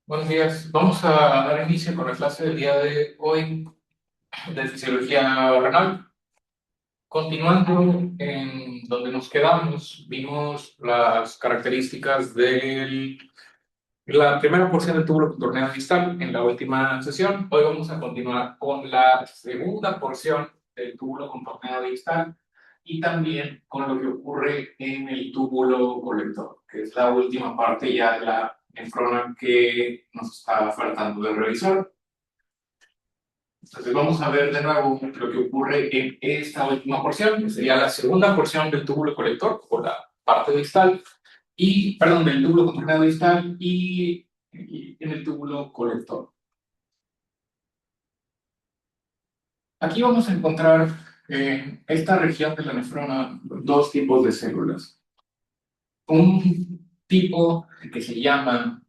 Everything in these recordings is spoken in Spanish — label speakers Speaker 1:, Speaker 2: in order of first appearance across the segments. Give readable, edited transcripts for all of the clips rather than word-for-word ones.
Speaker 1: Buenos días. Vamos a dar inicio con la clase del día de hoy de fisiología renal. Continuando en donde nos quedamos, vimos las características de la primera porción del túbulo contorneado distal en la última sesión. Hoy vamos a continuar con la segunda porción del túbulo contorneado distal y también con lo que ocurre en el túbulo colector, que es la última parte ya de la nefrona que nos está faltando de revisar. Entonces vamos a ver de nuevo lo que ocurre en esta última porción, que sería la segunda porción del túbulo colector, o la parte distal, y, perdón, del túbulo contorneado distal y en el túbulo colector. Aquí vamos a encontrar en esta región de la nefrona dos tipos de células. Un tipo que se llama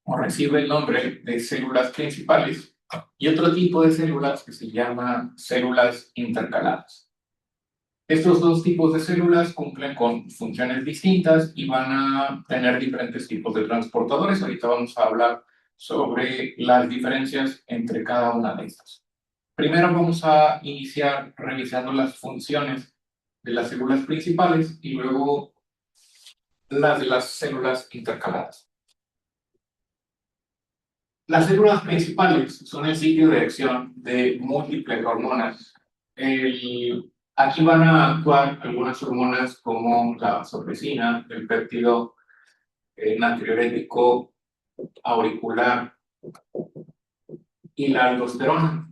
Speaker 1: o recibe el nombre de células principales y otro tipo de células que se llama células intercaladas. Estos dos tipos de células cumplen con funciones distintas y van a tener diferentes tipos de transportadores. Ahorita vamos a hablar sobre las diferencias entre cada una de estas. Primero vamos a iniciar revisando las funciones de las células principales y luego las de las células intercaladas. Las células principales son el sitio de acción de múltiples hormonas. Aquí van a actuar algunas hormonas como la vasopresina, el péptido natriurético auricular y la aldosterona.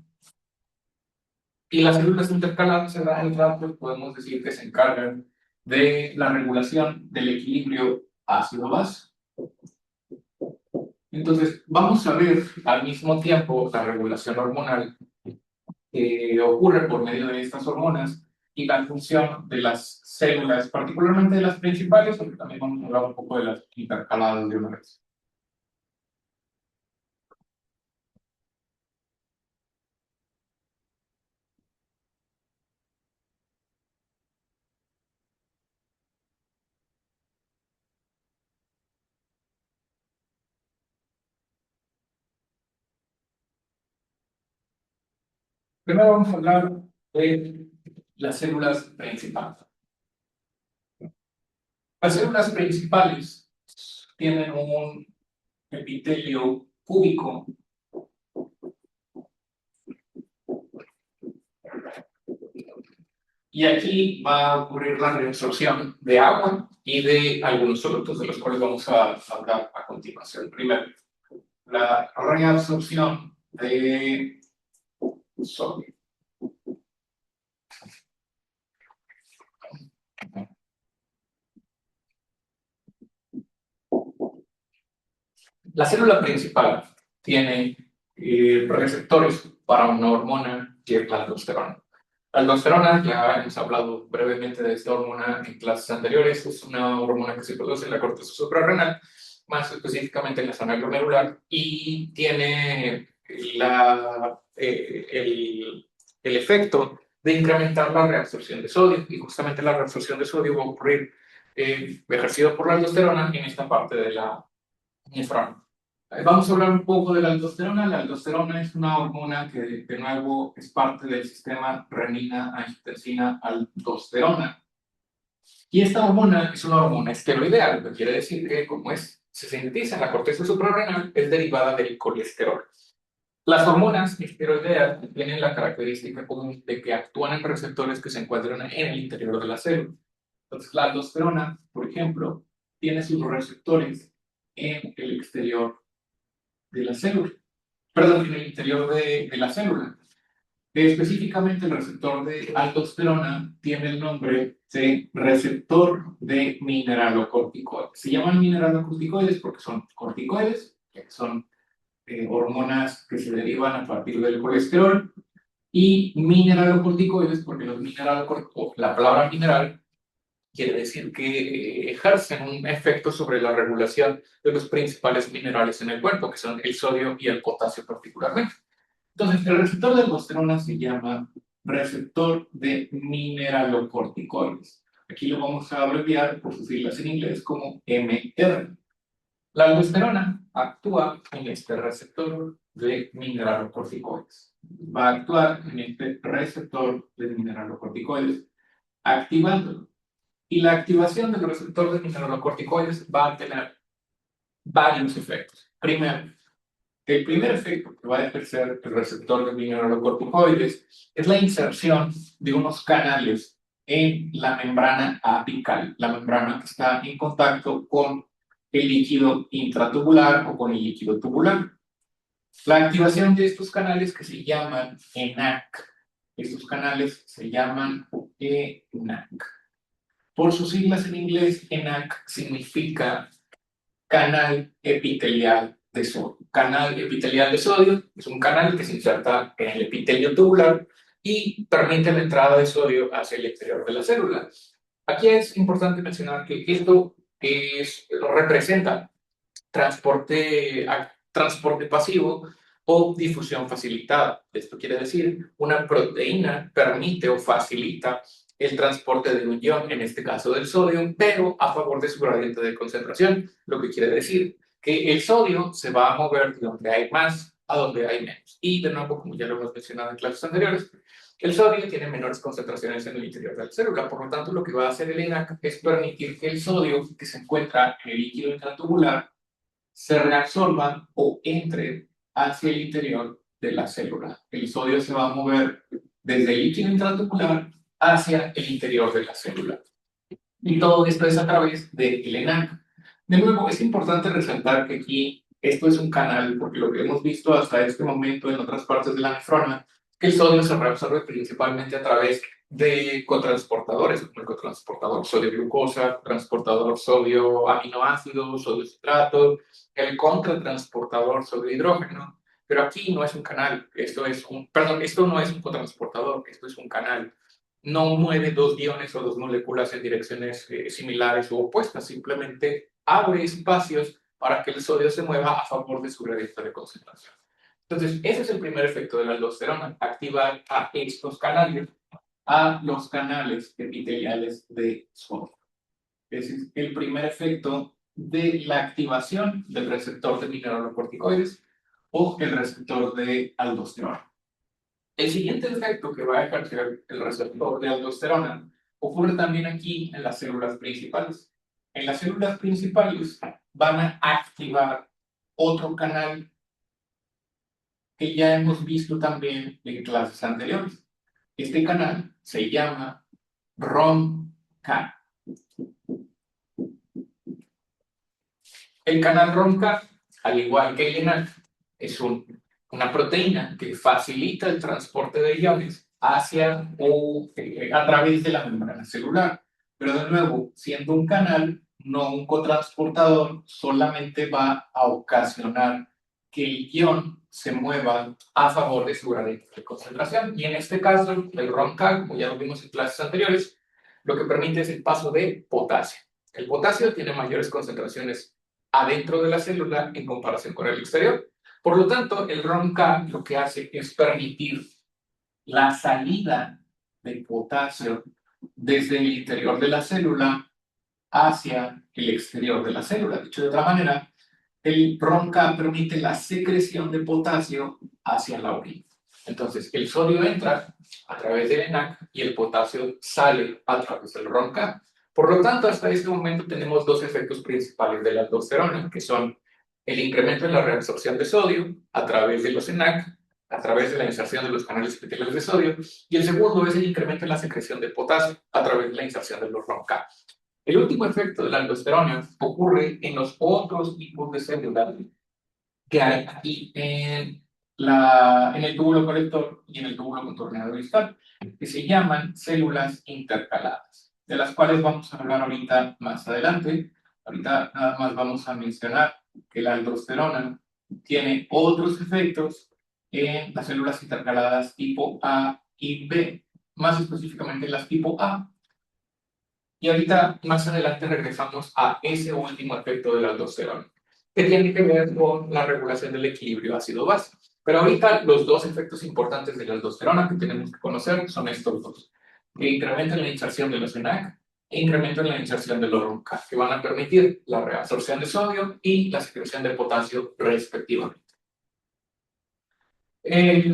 Speaker 1: Y las células intercaladas en el trato podemos decir que se encargan de la regulación del equilibrio ácido-base. Entonces, vamos a ver al mismo tiempo la regulación hormonal que ocurre por medio de estas hormonas y la función de las células, particularmente de las principales, porque también vamos a hablar un poco de las intercaladas de una vez. Primero vamos a hablar de las células principales. Las células principales tienen un epitelio cúbico y aquí va a ocurrir la reabsorción de agua y de algunos solutos de los cuales vamos a hablar a continuación. Primero, la reabsorción de sodio. La célula principal tiene receptores para una hormona que es la aldosterona. La aldosterona, ya hemos hablado brevemente de esta hormona en clases anteriores, es una hormona que se produce en la corteza suprarrenal, más específicamente en la zona glomerular, y tiene el efecto de incrementar la reabsorción de sodio, y justamente la reabsorción de sodio va a ocurrir ejercido por la aldosterona en esta parte de la nefrona. Vamos a hablar un poco de la aldosterona. La aldosterona es una hormona que, de nuevo, es parte del sistema renina-angiotensina-aldosterona. Y esta hormona es una hormona esteroidea, lo que quiere decir que, como se sintetiza en la corteza suprarrenal, es derivada del colesterol. Las hormonas esteroideas tienen la característica común de que actúan en receptores que se encuentran en el interior de la célula. Entonces, la aldosterona, por ejemplo, tiene sus receptores en el exterior de la célula, perdón, en el interior de la célula. Específicamente, el receptor de aldosterona tiene el nombre de receptor de mineralocorticoides. Se llaman mineralocorticoides porque son corticoides, que son hormonas que se derivan a partir del colesterol, y mineralocorticoides porque los mineralocorticoides, la palabra mineral quiere decir que ejercen un efecto sobre la regulación de los principales minerales en el cuerpo, que son el sodio y el potasio particularmente. Entonces, el receptor de aldosterona se llama receptor de mineralocorticoides. Aquí lo vamos a abreviar por sus siglas en inglés como MR. La aldosterona actúa en este receptor de mineralocorticoides. Va a actuar en este receptor de mineralocorticoides, activándolo. Y la activación del receptor de mineralocorticoides va a tener varios efectos. Primero, el primer efecto que va a ejercer el receptor de mineralocorticoides es la inserción de unos canales en la membrana apical, la membrana que está en contacto con el líquido intratubular o con el líquido tubular. La activación de estos canales que se llaman ENaC. Estos canales se llaman ENaC. Por sus siglas en inglés, ENaC significa canal epitelial de sodio. Canal epitelial de sodio es un canal que se inserta en el epitelio tubular y permite la entrada de sodio hacia el exterior de la célula. Aquí es importante mencionar que esto representa transporte pasivo o difusión facilitada. Esto quiere decir, una proteína permite o facilita el transporte de un ion, en este caso del sodio, pero a favor de su gradiente de concentración, lo que quiere decir que el sodio se va a mover de donde hay más a donde hay menos. Y de nuevo, como ya lo hemos mencionado en clases anteriores, el sodio tiene menores concentraciones en el interior de la célula, por lo tanto, lo que va a hacer el ENaC es permitir que el sodio que se encuentra en el líquido intratubular se reabsorban o entren hacia el interior de la célula. El sodio se va a mover desde el líquido intratubular hacia el interior de la célula. Y todo esto es a través del ENaC. De nuevo, es importante resaltar que aquí esto es un canal, porque lo que hemos visto hasta este momento en otras partes de la nefrona, que el sodio se reabsorbe principalmente a través de cotransportadores, como el cotransportador sodio-glucosa, transportador sodio-aminoácido, sodio-citrato, el contratransportador sodio-hidrógeno, pero aquí no es un canal, esto no es un cotransportador, esto es un canal. No mueve dos iones o dos moléculas en direcciones similares o opuestas, simplemente abre espacios para que el sodio se mueva a favor de su gradiente de concentración. Entonces, ese es el primer efecto de la aldosterona, activar a estos canales, a los canales epiteliales de sodio. Ese es el primer efecto de la activación del receptor de mineralocorticoides o el receptor de aldosterona. El siguiente efecto que va a ejercer el receptor de aldosterona ocurre también aquí en las células principales. En las células principales van a activar otro canal que ya hemos visto también en clases anteriores. Este canal se llama ROMK. El canal ROMK, al igual que el ENaC, es una proteína que facilita el transporte de iones hacia o a través de la membrana celular. Pero de nuevo, siendo un canal, no un cotransportador, solamente va a ocasionar que el ion se mueva a favor de su gradiente de concentración. Y en este caso, el ROMK, como ya lo vimos en clases anteriores, lo que permite es el paso de potasio. El potasio tiene mayores concentraciones adentro de la célula en comparación con el exterior. Por lo tanto, el ROMK lo que hace es permitir la salida de potasio desde el interior de la célula hacia el exterior de la célula. Dicho de otra manera, el ROMK permite la secreción de potasio hacia la orina. Entonces, el sodio entra a través del ENaC y el potasio sale a través del ROMK. Por lo tanto, hasta este momento tenemos dos efectos principales de la aldosterona, que son el incremento en la reabsorción de sodio a través de los ENaC, a través de la inserción de los canales epiteliales de sodio, y el segundo es el incremento en la secreción de potasio a través de la inserción de los ROMK. El último efecto de la aldosterona ocurre en los otros tipos de células que hay aquí en el túbulo colector y en el túbulo contorneado distal, que se llaman células intercaladas, de las cuales vamos a hablar ahorita más adelante. Ahorita nada más vamos a mencionar que la aldosterona tiene otros efectos en las células intercaladas tipo A y B, más específicamente las tipo A. Y ahorita, más adelante, regresamos a ese último efecto de la aldosterona, que tiene que ver con la regulación del equilibrio ácido-base. Pero ahorita los dos efectos importantes de la aldosterona que tenemos que conocer son estos dos, que incrementan la inserción de los ENaC e incremento en la inserción del hormona, que van a permitir la reabsorción de sodio y la secreción de potasio respectivamente.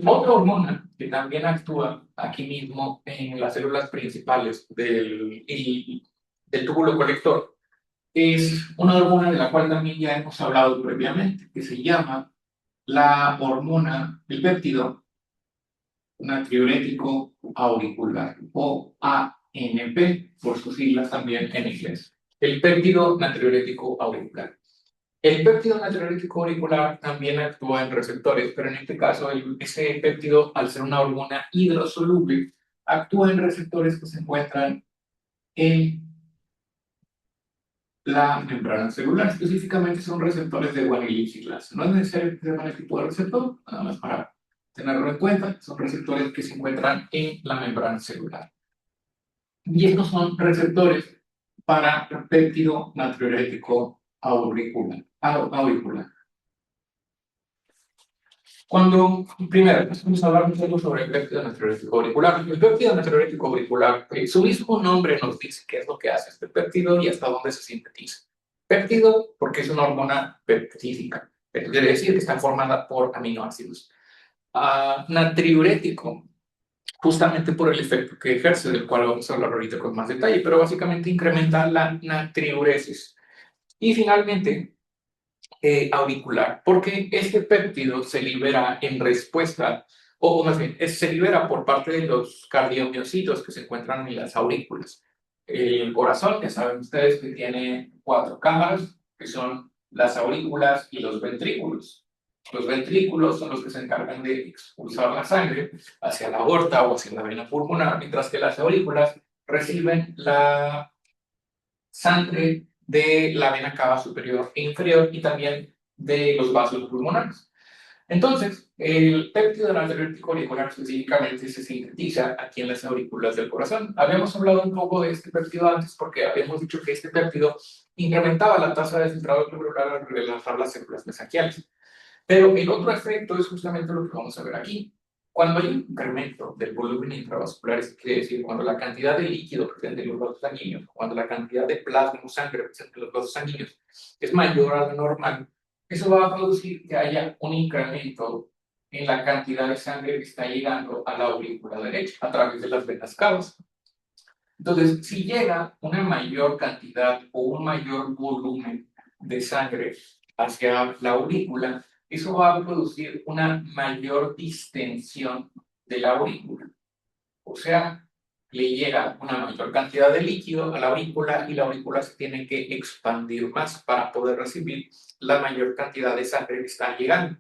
Speaker 1: Otra hormona que también actúa aquí mismo en las células principales del túbulo colector es una hormona de la cual también ya hemos hablado previamente, que se llama la hormona, el péptido natriurético auricular, o ANP, por sus siglas también en inglés. El péptido natriurético auricular. El péptido natriurético auricular también actúa en receptores, pero en este caso ese péptido, al ser una hormona hidrosoluble, actúa en receptores que se encuentran en la membrana celular. Específicamente son receptores de guanilicinas. No es necesario que sepan el tipo de receptor, nada más para tenerlo en cuenta. Son receptores que se encuentran en la membrana celular. Y estos son receptores para péptido natriurético auricular. Primero, vamos a hablar un poco sobre el péptido natriurético auricular. El péptido natriurético auricular, su mismo nombre nos dice qué es lo que hace este péptido y hasta dónde se sintetiza. Péptido, porque es una hormona peptídica, quiere decir que está formada por aminoácidos. Natriurético, justamente por el efecto que ejerce, del cual vamos a hablar ahorita con más detalle, pero básicamente incrementa la natriuresis. Y finalmente, auricular, porque este péptido se libera en respuesta, o más bien, se libera por parte de los cardiomiocitos que se encuentran en las aurículas. El corazón, ya saben ustedes que tiene 4 cámaras, que son las aurículas y los ventrículos. Los ventrículos son los que se encargan de expulsar la sangre hacia la aorta o hacia la vena pulmonar, mientras que las aurículas reciben la sangre de la vena cava superior e inferior y también de los vasos pulmonares. Entonces, el péptido natriurético auricular específicamente se sintetiza aquí en las aurículas del corazón. Habíamos hablado un poco de este péptido antes porque habíamos dicho que este péptido incrementaba la tasa de filtrado glomerular al relajar las células mesangiales. Pero el otro efecto es justamente lo que vamos a ver aquí. Cuando hay un incremento del volumen intravascular, es quiere decir, cuando la cantidad de líquido presente en los vasos sanguíneos, cuando la cantidad de plasma o sangre presente en los vasos sanguíneos es mayor a lo normal, eso va a producir que haya un incremento en la cantidad de sangre que está llegando a la aurícula derecha a través de las venas cavas. Entonces, si llega una mayor cantidad o un mayor volumen de sangre hacia la aurícula, eso va a producir una mayor distensión de la aurícula. O sea, le llega una mayor cantidad de líquido a la aurícula y la aurícula se tiene que expandir más para poder recibir la mayor cantidad de sangre que está llegando.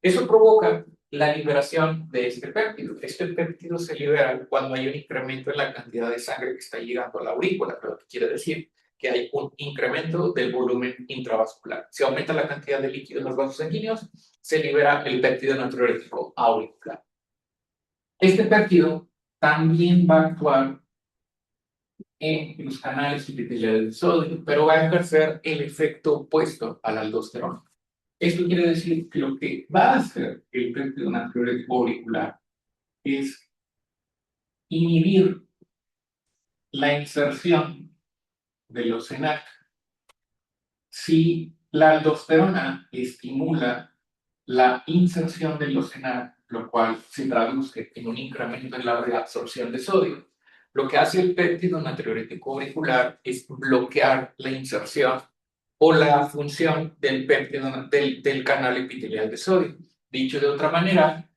Speaker 1: Eso provoca la liberación de este péptido. Este péptido se libera cuando hay un incremento en la cantidad de sangre que está llegando a la aurícula, lo que quiere decir que hay un incremento del volumen intravascular. Si aumenta la cantidad de líquido en los vasos sanguíneos, se libera el péptido natriurético auricular. Este péptido también va a actuar en los canales epiteliales del sodio, pero va a ejercer el efecto opuesto a la aldosterona. Esto quiere decir que lo que va a hacer el péptido natriurético auricular es inhibir la inserción de los CENAC. Si la aldosterona estimula la inserción de los CENAC, lo cual se traduce en un incremento en la reabsorción de sodio, lo que hace el péptido natriurético auricular es bloquear la inserción o la función del péptido del canal epitelial de sodio. Dicho de otra manera,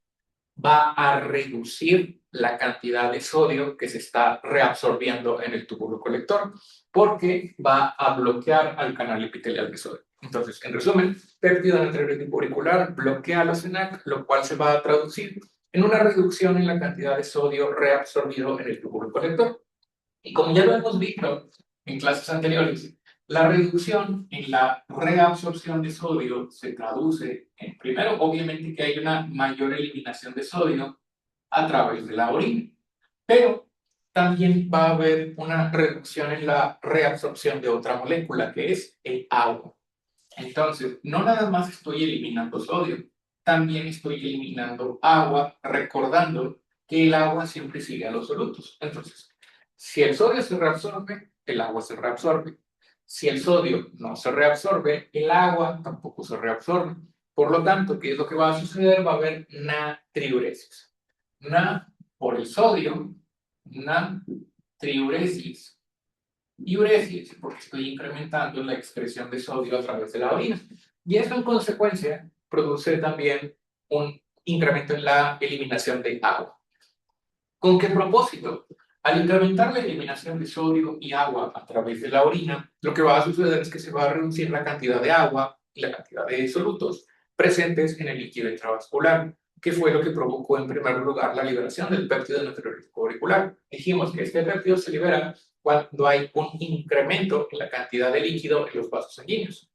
Speaker 1: va a reducir la cantidad de sodio que se está reabsorbiendo en el túbulo colector, porque va a bloquear al canal epitelial de sodio. Entonces, en resumen, péptido natriurético auricular bloquea la CENAC, lo cual se va a traducir en una reducción en la cantidad de sodio reabsorbido en el túbulo colector. Y como ya lo hemos visto en clases anteriores, la reducción en la reabsorción de sodio se traduce en, primero, obviamente que hay una mayor eliminación de sodio a través de la orina, pero también va a haber una reducción en la reabsorción de otra molécula, que es el agua. Entonces, no nada más estoy eliminando sodio, también estoy eliminando agua, recordando que el agua siempre sigue a los solutos. Entonces, si el sodio se reabsorbe, el agua se reabsorbe. Si el sodio no se reabsorbe, el agua tampoco se reabsorbe. Por lo tanto, ¿qué es lo que va a suceder? Va a haber natriuresis. Na por el sodio, natriuresis. Y uresis, porque estoy incrementando la excreción de sodio a través de la orina. Y eso en consecuencia produce también un incremento en la eliminación de agua. ¿Con qué propósito? Al incrementar la eliminación de sodio y agua a través de la orina, lo que va a suceder es que se va a reducir la cantidad de agua y la cantidad de solutos presentes en el líquido intravascular, que fue lo que provocó en primer lugar la liberación del péptido natriurético auricular. Dijimos que este péptido se libera cuando hay un incremento en la cantidad de líquido en los vasos sanguíneos.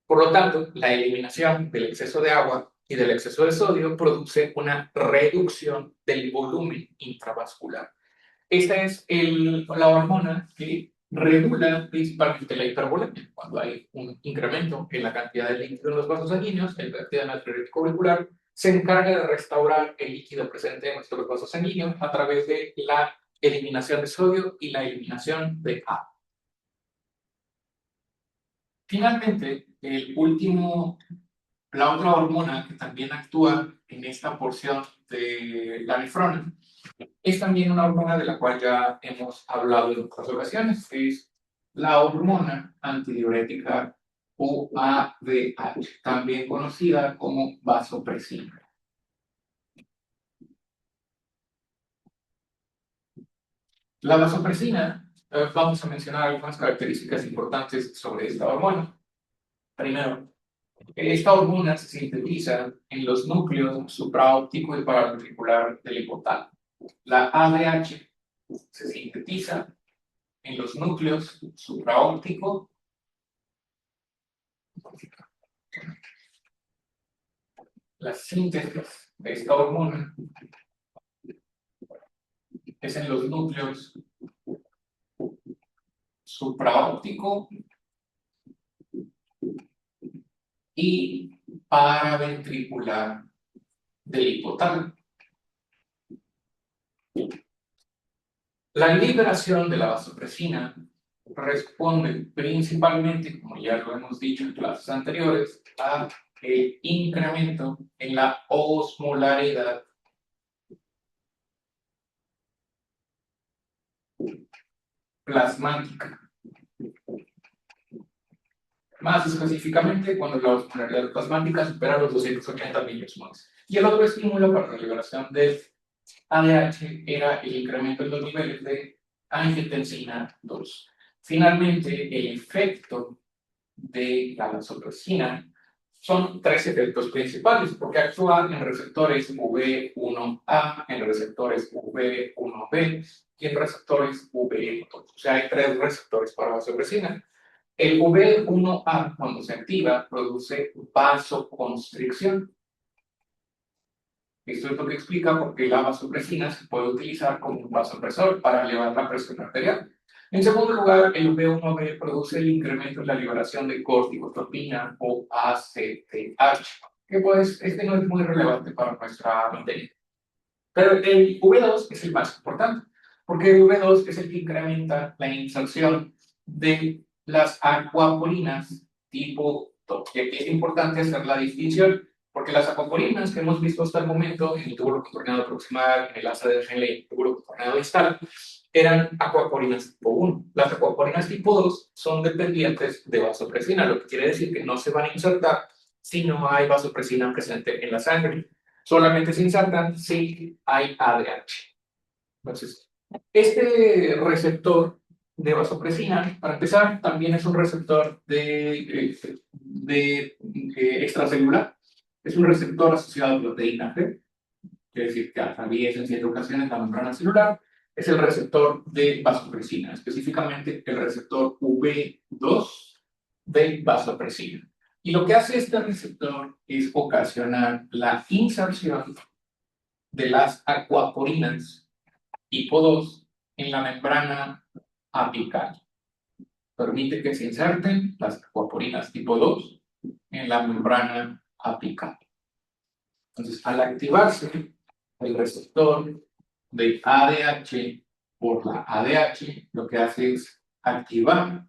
Speaker 1: Por lo tanto, la eliminación del exceso de agua y del exceso de sodio produce una reducción del volumen intravascular. Esta es la hormona que regula principalmente la hipervolemia. Cuando hay un incremento en la cantidad de líquido en los vasos sanguíneos, el péptido natriurético auricular se encarga de restaurar el líquido presente en nuestros vasos sanguíneos a través de la eliminación de sodio y la eliminación de agua. Finalmente, la otra hormona que también actúa en esta porción de la nefrona es también una hormona de la cual ya hemos hablado en otras ocasiones, que es la hormona antidiurética o ADH, también conocida como vasopresina. La vasopresina, vamos a mencionar algunas características importantes sobre esta hormona. Primero, esta hormona se sintetiza en los núcleos supraóptico y paraventricular del hipotálamo. La ADH se sintetiza en los núcleos supraóptico. La síntesis de esta hormona es en los núcleos supraóptico y paraventricular del hipotálamo. La liberación de la vasopresina responde principalmente, como ya lo hemos dicho en clases anteriores, a el incremento en la osmolaridad plasmática. Más específicamente, cuando la osmolaridad plasmática supera los 280 miliosmoles. Y el otro estímulo para la liberación de ADH era el incremento en los niveles de angiotensina 2. Finalmente, el efecto de la vasopresina son tres efectos principales, porque actúan en receptores V1A, en receptores V1B y en receptores V2. O sea, hay tres receptores para vasopresina. El V1A, cuando se activa, produce vasoconstricción. Esto es lo que explica por qué la vasopresina se puede utilizar como un vasopresor para elevar la presión arterial. En segundo lugar, el V1B produce el incremento en la liberación de corticotropina o ACTH, que pues este no es muy relevante para nuestra materia. Pero el V2 es el más importante, porque el V2 es el que incrementa la inserción de las acuaporinas tipo 2. Y aquí es importante hacer la distinción, porque las acuaporinas que hemos visto hasta el momento en el túbulo contorneado proximal, en el asa de Henle, en el túbulo contorneado distal, eran acuaporinas tipo 1. Las acuaporinas tipo 2 son dependientes de vasopresina, lo que quiere decir que no se van a insertar si no hay vasopresina presente en la sangre. Solamente se insertan si hay ADH. Entonces, este receptor de vasopresina, para empezar, también es un receptor extracelular. Es un receptor asociado a proteína G, quiere decir que atraviesa en ciertas ocasiones la membrana celular. Es el receptor de vasopresina, específicamente el receptor V2 de vasopresina. Y lo que hace este receptor es ocasionar la inserción de las acuaporinas tipo 2 en la membrana apical. Permite que se inserten las acuaporinas tipo 2 en la membrana apical. Entonces, al activarse el receptor de ADH por la ADH, lo que hace es activar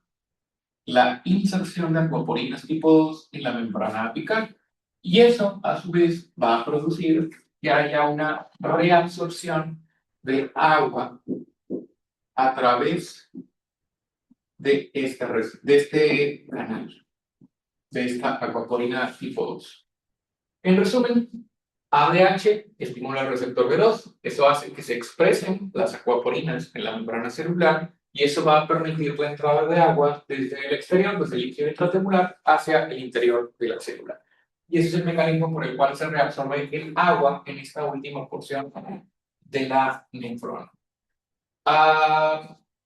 Speaker 1: la inserción de acuaporinas tipo 2 en la membrana apical. Y eso, a su vez, va a producir que haya una reabsorción de agua a través de este canal, de esta acuaporina tipo 2. En resumen, ADH estimula el receptor B2, eso hace que se expresen las acuaporinas en la membrana celular y eso va a permitir la entrada de agua desde el exterior, desde el líquido intracelular, hacia el interior de la célula. Y ese es el mecanismo por el cual se reabsorbe el agua en esta última porción de la nefrona.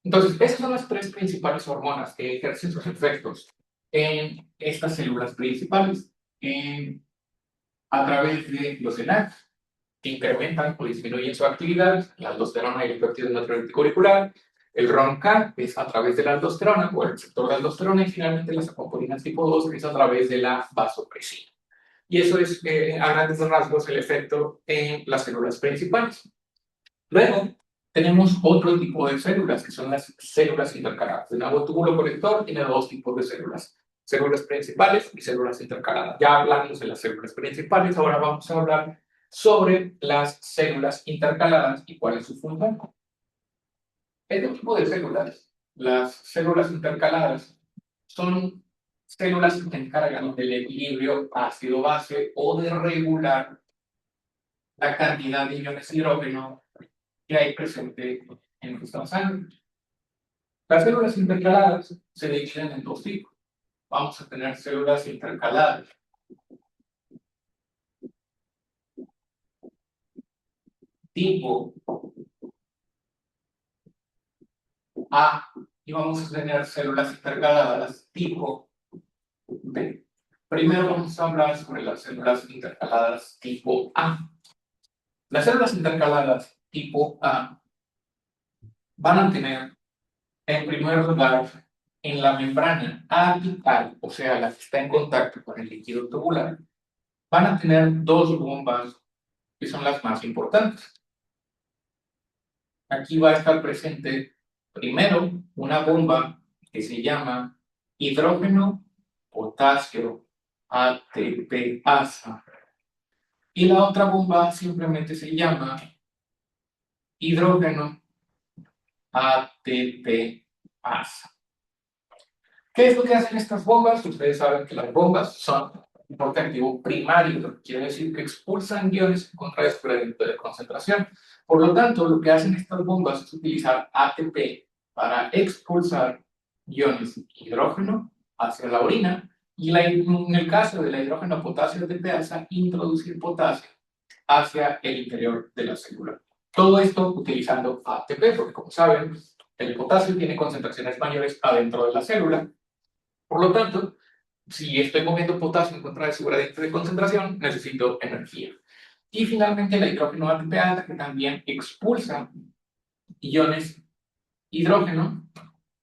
Speaker 1: Entonces, esas son las tres principales hormonas que ejercen sus efectos en estas células principales. A través de los ENAC, que incrementan o disminuyen su actividad, la aldosterona y el péptido natriurético auricular, el RONK, que es a través de la aldosterona o el receptor de aldosterona, y finalmente las acuaporinas tipo 2, que es a través de la vasopresina. Y eso es, a grandes rasgos, el efecto en las células principales. Luego, tenemos otro tipo de células, que son las células intercaladas. El nuevo túbulo conector tiene dos tipos de células principales y células intercaladas. Ya hablamos de las células principales, ahora vamos a hablar sobre las células intercaladas y cuál es su función. Este tipo de células, las células intercaladas, son células que se encargan del equilibrio ácido-base o de regular la cantidad de iones hidrógeno que hay presente en nuestra sangre. Las células intercaladas se dividen en dos tipos. Vamos a tener células intercaladas tipo A y vamos a tener células intercaladas tipo B. Primero vamos a hablar sobre las células intercaladas tipo A. Las células intercaladas tipo A van a tener, en primer lugar, en la membrana apical, o sea, la que está en contacto con el líquido tubular, van a tener dos bombas que son las más importantes. Aquí va a estar presente primero una bomba que se llama hidrógeno potasio ATPasa y la otra bomba simplemente se llama hidrógeno ATPasa. ¿Qué es lo que hacen estas bombas? Ustedes saben que las bombas son un porte activo primario, lo que quiere decir que expulsan iones en contra de su gradiente de concentración. Por lo tanto, lo que hacen estas bombas es utilizar ATP para expulsar iones hidrógeno hacia la orina y en el caso de la hidrógeno potasio ATPasa, introducir potasio hacia el interior de la célula. Todo esto utilizando ATP, porque como saben, el potasio tiene concentraciones mayores adentro de la célula. Por lo tanto, si estoy moviendo potasio en contra de su gradiente de concentración, necesito energía. Y finalmente la hidrógeno ATPasa, que también expulsa iones hidrógeno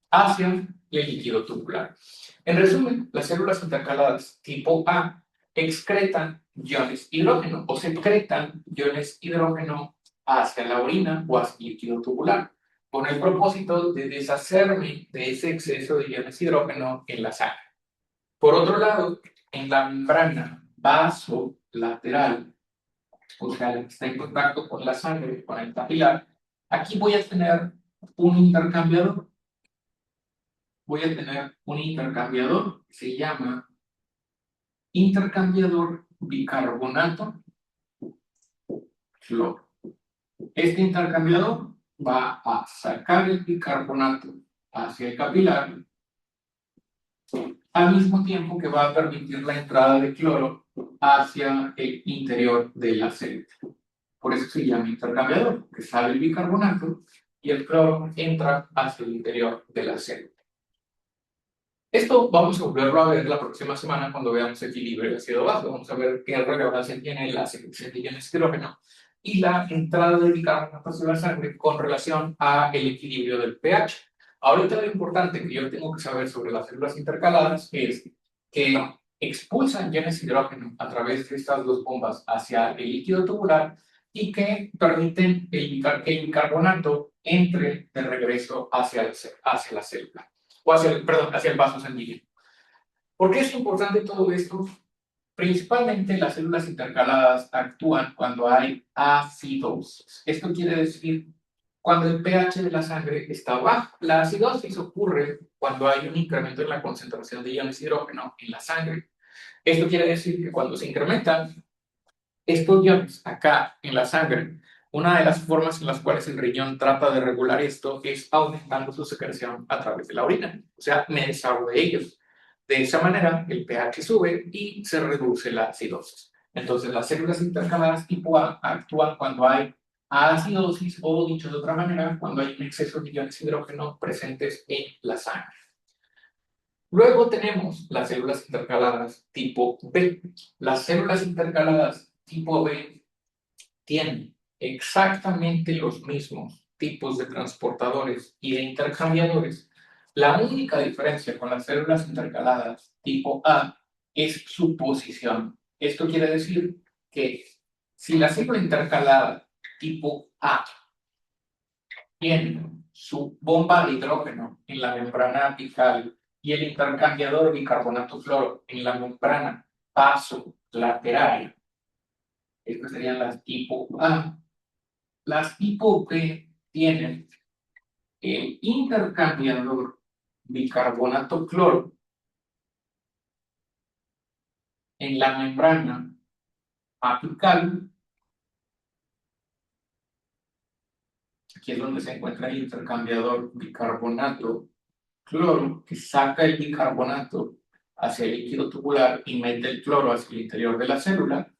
Speaker 1: hacia el líquido tubular. En resumen, las células intercaladas tipo A excretan iones hidrógeno o secretan iones hidrógeno hacia la orina o hacia el líquido tubular, con el propósito de deshacerme de ese exceso de iones hidrógeno en la sangre. Por otro lado, en la membrana vasolateral, o sea, la que está en contacto con la sangre, con el capilar, aquí voy a tener un intercambiador. Voy a tener un intercambiador que se llama intercambiador bicarbonato flúor. Este intercambiador va a sacar el bicarbonato hacia el capilar al mismo tiempo que va a permitir la entrada de cloro hacia el interior de la célula. Por eso se llama intercambiador, que sale el bicarbonato y el cloro entra hacia el interior de la célula. Esto vamos a volverlo a ver la próxima semana cuando veamos el equilibrio de ácido-base. Vamos a ver qué relevancia tiene la secreción de iones de hidrógeno y la entrada del bicarbonato hacia la sangre con relación al equilibrio del pH. Ahorita lo importante que yo tengo que saber sobre las células intercaladas es que expulsan iones de hidrógeno a través de estas dos bombas hacia el líquido tubular y que permiten que el bicarbonato entre de regreso hacia la célula. o hacia el, perdón, hacia el vaso sanguíneo. ¿Por qué es importante todo esto? Principalmente las células intercaladas actúan cuando hay acidosis. Esto quiere decir cuando el pH de la sangre está bajo. La acidosis ocurre cuando hay un incremento en la concentración de iones de hidrógeno en la sangre. Esto quiere decir que cuando se incrementan estos iones acá en la sangre, una de las formas en las cuales el riñón trata de regular esto es aumentando su secreción a través de la orina. O sea, me deshago de ellos. De esa manera, el pH sube y se reduce la acidosis. Entonces, las células intercaladas tipo A actúan cuando hay acidosis o, dicho de otra manera, cuando hay un exceso de iones de hidrógeno presentes en la sangre. Luego tenemos las células intercaladas tipo B. Las células intercaladas tipo B tienen exactamente los mismos tipos de transportadores y de intercambiadores. La única diferencia con las células intercaladas tipo A es su posición. Esto quiere decir que si la célula intercalada tipo A tiene su bomba de hidrógeno en la membrana apical y el intercambiador bicarbonato cloro en la membrana vasolateral, estas serían las tipo A. Las tipo B tienen el intercambiador bicarbonato cloro en la membrana apical. Aquí es donde se encuentra el intercambiador bicarbonato cloro, que saca el bicarbonato hacia el líquido tubular y mete el cloro hacia el interior de la célula.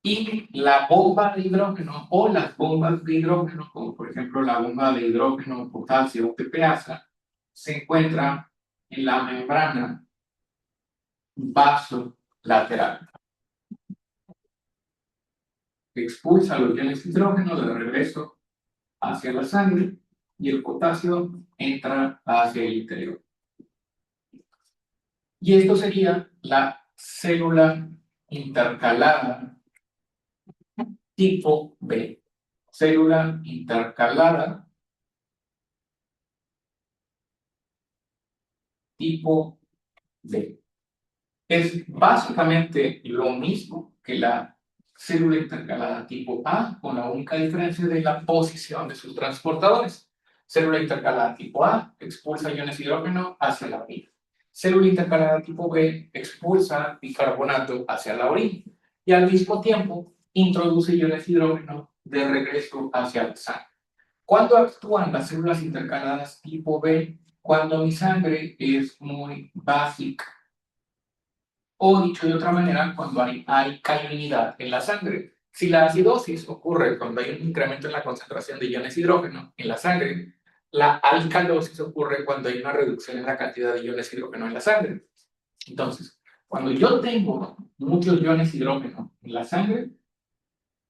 Speaker 1: Y la bomba de hidrógeno o las bombas de hidrógeno, como por ejemplo la bomba de hidrógeno potasio TPasa, se encuentra en la membrana vasolateral. Expulsa los iones de hidrógeno de regreso hacia la sangre y el potasio entra hacia el interior. Y esto sería la célula intercalada tipo B. Célula intercalada tipo B. Es básicamente lo mismo que la célula intercalada tipo A, con la única diferencia de la posición de sus transportadores. Célula intercalada tipo A expulsa iones de hidrógeno hacia la orina. Célula intercalada tipo B expulsa bicarbonato hacia la orina y al mismo tiempo introduce iones de hidrógeno de regreso hacia la sangre. ¿Cuándo actúan las células intercaladas tipo B? Cuando mi sangre es muy básica. O dicho de otra manera, cuando hay alcalinidad en la sangre. Si la acidosis ocurre cuando hay un incremento en la concentración de iones de hidrógeno en la sangre, la alcalosis ocurre cuando hay una reducción en la cantidad de iones de hidrógeno en la sangre. Entonces, cuando yo tengo muchos iones de hidrógeno en la sangre,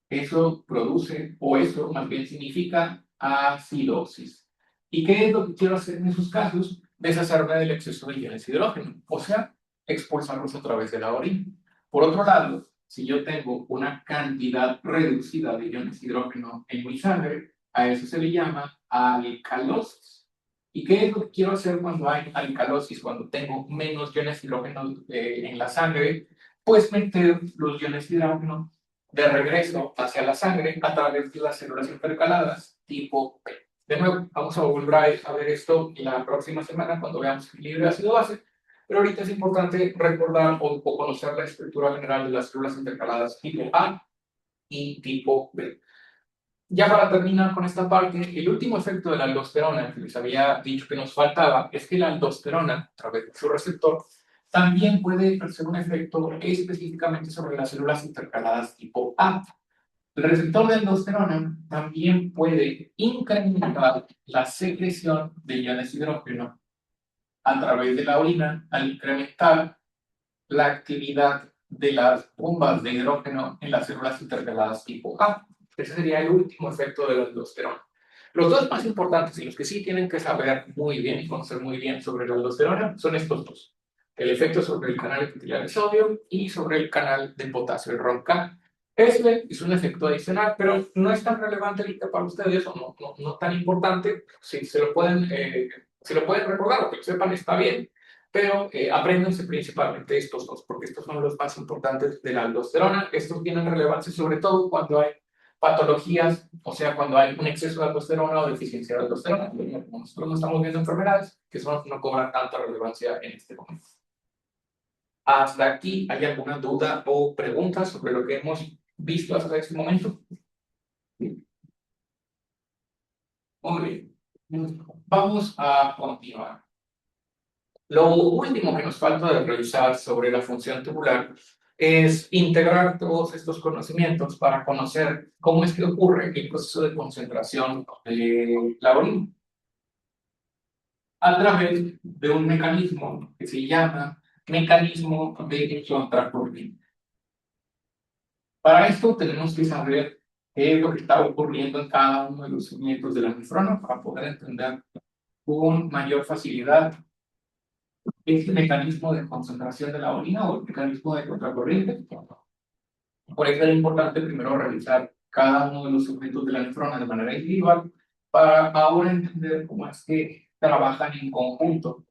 Speaker 1: eso produce, o eso más bien significa acidosis. ¿Y qué es lo que quiero hacer en esos casos? Deshacerme del exceso de iones de hidrógeno, o sea, expulsarlos a través de la orina. Por otro lado, si yo tengo una cantidad reducida de iones de hidrógeno en mi sangre, a eso se le llama alcalosis. ¿Y qué es lo que quiero hacer cuando hay alcalosis, cuando tengo menos iones de hidrógeno en la sangre? Pues meter los iones de hidrógeno de regreso hacia la sangre a través de las células intercaladas tipo P. De nuevo, vamos a volver a ver esto la próxima semana cuando veamos el equilibrio ácido-base, pero ahorita es importante recordar o conocer la estructura general de las células intercaladas tipo A y tipo B. Ya para terminar con esta parte, el último efecto de la aldosterona que les había dicho que nos faltaba es que la aldosterona, a través de su receptor, también puede ejercer un efecto específicamente sobre las células intercaladas tipo A. El receptor de aldosterona también puede incrementar la secreción de iones de hidrógeno a través de la orina al incrementar la actividad de las bombas de hidrógeno en las células intercaladas tipo A. Ese sería el último efecto de la aldosterona. Los dos más importantes y los que sí tienen que saber muy bien y conocer muy bien sobre la aldosterona son estos dos. El efecto sobre el canal epitelial de sodio y sobre el canal de potasio, el RONCA. Este es un efecto adicional, pero no es tan relevante ahorita para ustedes o no tan importante. Si se lo pueden Si lo pueden recordar o que lo sepan, está bien, pero apréndanse principalmente estos dos, porque estos son los más importantes de la aldosterona. Estos tienen relevancia sobre todo cuando hay patologías, o sea, cuando hay un exceso de aldosterona o deficiencia de aldosterona. Como nosotros no estamos viendo enfermedades que son, no cobran tanta relevancia en este momento. ¿Hasta aquí hay alguna duda o pregunta sobre lo que hemos visto hasta este momento? Muy bien. Vamos a continuar. Lo último que nos falta de revisar sobre la función tubular es integrar todos estos conocimientos para conocer cómo es que ocurre el proceso de concentración de la orina a través de un mecanismo que se llama mecanismo de contracorriente. Para esto tenemos que saber qué es lo que está ocurriendo en cada uno de los segmentos de la nefrona para poder entender con mayor facilidad este mecanismo de concentración de la orina o el mecanismo de contracorriente. Por eso era importante primero revisar cada uno de los segmentos de la nefrona de manera individual para ahora entender cómo es que trabajan en conjunto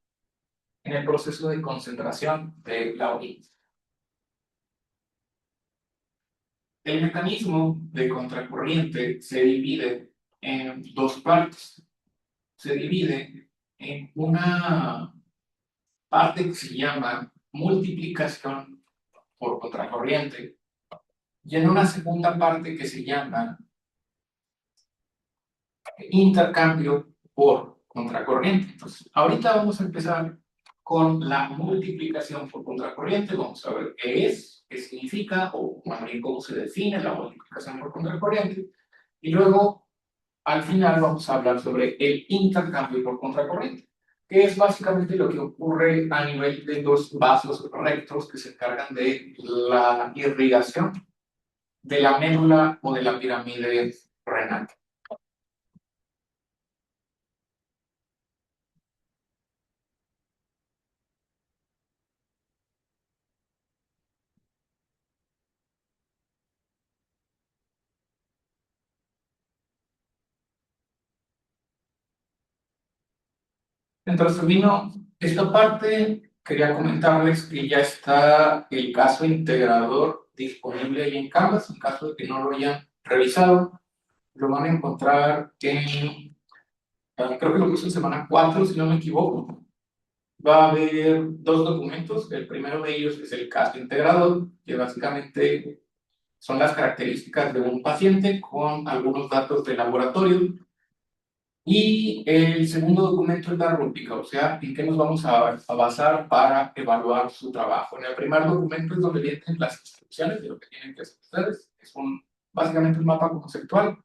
Speaker 1: en el proceso de concentración de la orina. El mecanismo de contracorriente se divide en dos partes. Se divide en una parte que se llama multiplicación por contracorriente y en una segunda parte que se llama intercambio por contracorriente. Entonces, ahorita vamos a empezar con la multiplicación por contracorriente. Vamos a ver qué es, qué significa, o más bien cómo se define la multiplicación por contracorriente. Y luego, al final, vamos a hablar sobre el intercambio por contracorriente, que es básicamente lo que ocurre a nivel de los vasos rectos que se encargan de la irrigación de la médula o de la pirámide renal. Mientras termino esta parte, quería comentarles que ya está el caso integrador disponible ahí en Canvas. En caso de que no lo hayan revisado, lo van a encontrar en, creo que lo puse en semana 4, si no me equivoco. Va a haber dos documentos. El primero de ellos es el caso integrador, que básicamente son las características de un paciente con algunos datos de laboratorio. Y el segundo documento es la rúbrica, o sea, en qué nos vamos a basar para evaluar su trabajo. En el primer documento es donde vienen las instrucciones de lo que tienen que hacer ustedes. Es básicamente un mapa conceptual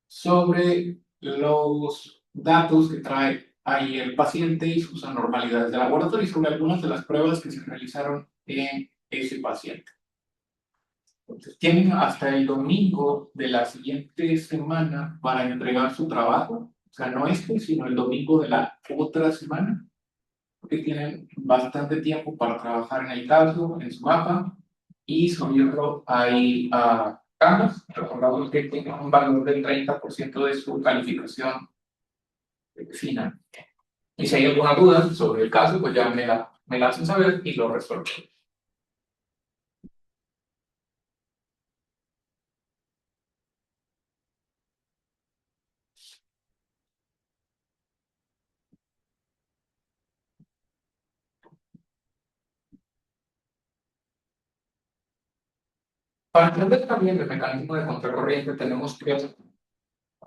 Speaker 1: sobre los datos que trae ahí el paciente y sus anormalidades de laboratorio y sobre algunas de las pruebas que se realizaron en ese paciente. Entonces, tienen hasta el domingo de la siguiente semana para entregar su trabajo. O sea, no este, sino el domingo de la otra semana, porque tienen bastante tiempo para trabajar en el caso, en su mapa, y subirlo ahí a Canvas. Recordamos que tiene un valor del 30% de su calificación final. Y si hay alguna duda sobre el caso, pues ya me la hacen saber y lo resuelvo. Para entender también el mecanismo de contracorriente, tenemos que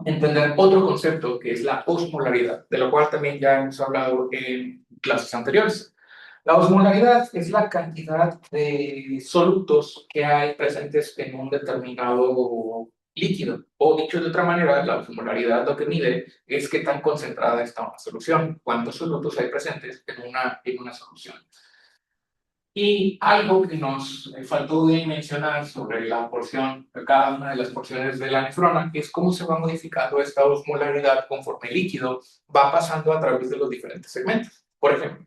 Speaker 1: entender otro concepto que es la osmolaridad, de lo cual también ya hemos hablado en clases anteriores. La osmolaridad es la cantidad de solutos que hay presentes en un determinado líquido. O dicho de otra manera, la osmolaridad lo que mide es qué tan concentrada está una solución, cuántos solutos hay presentes en una solución. Y algo que nos faltó de mencionar sobre la porción, cada una de las porciones de la nefrona, es cómo se va modificando esta osmolaridad conforme el líquido va pasando a través de los diferentes segmentos. Por ejemplo,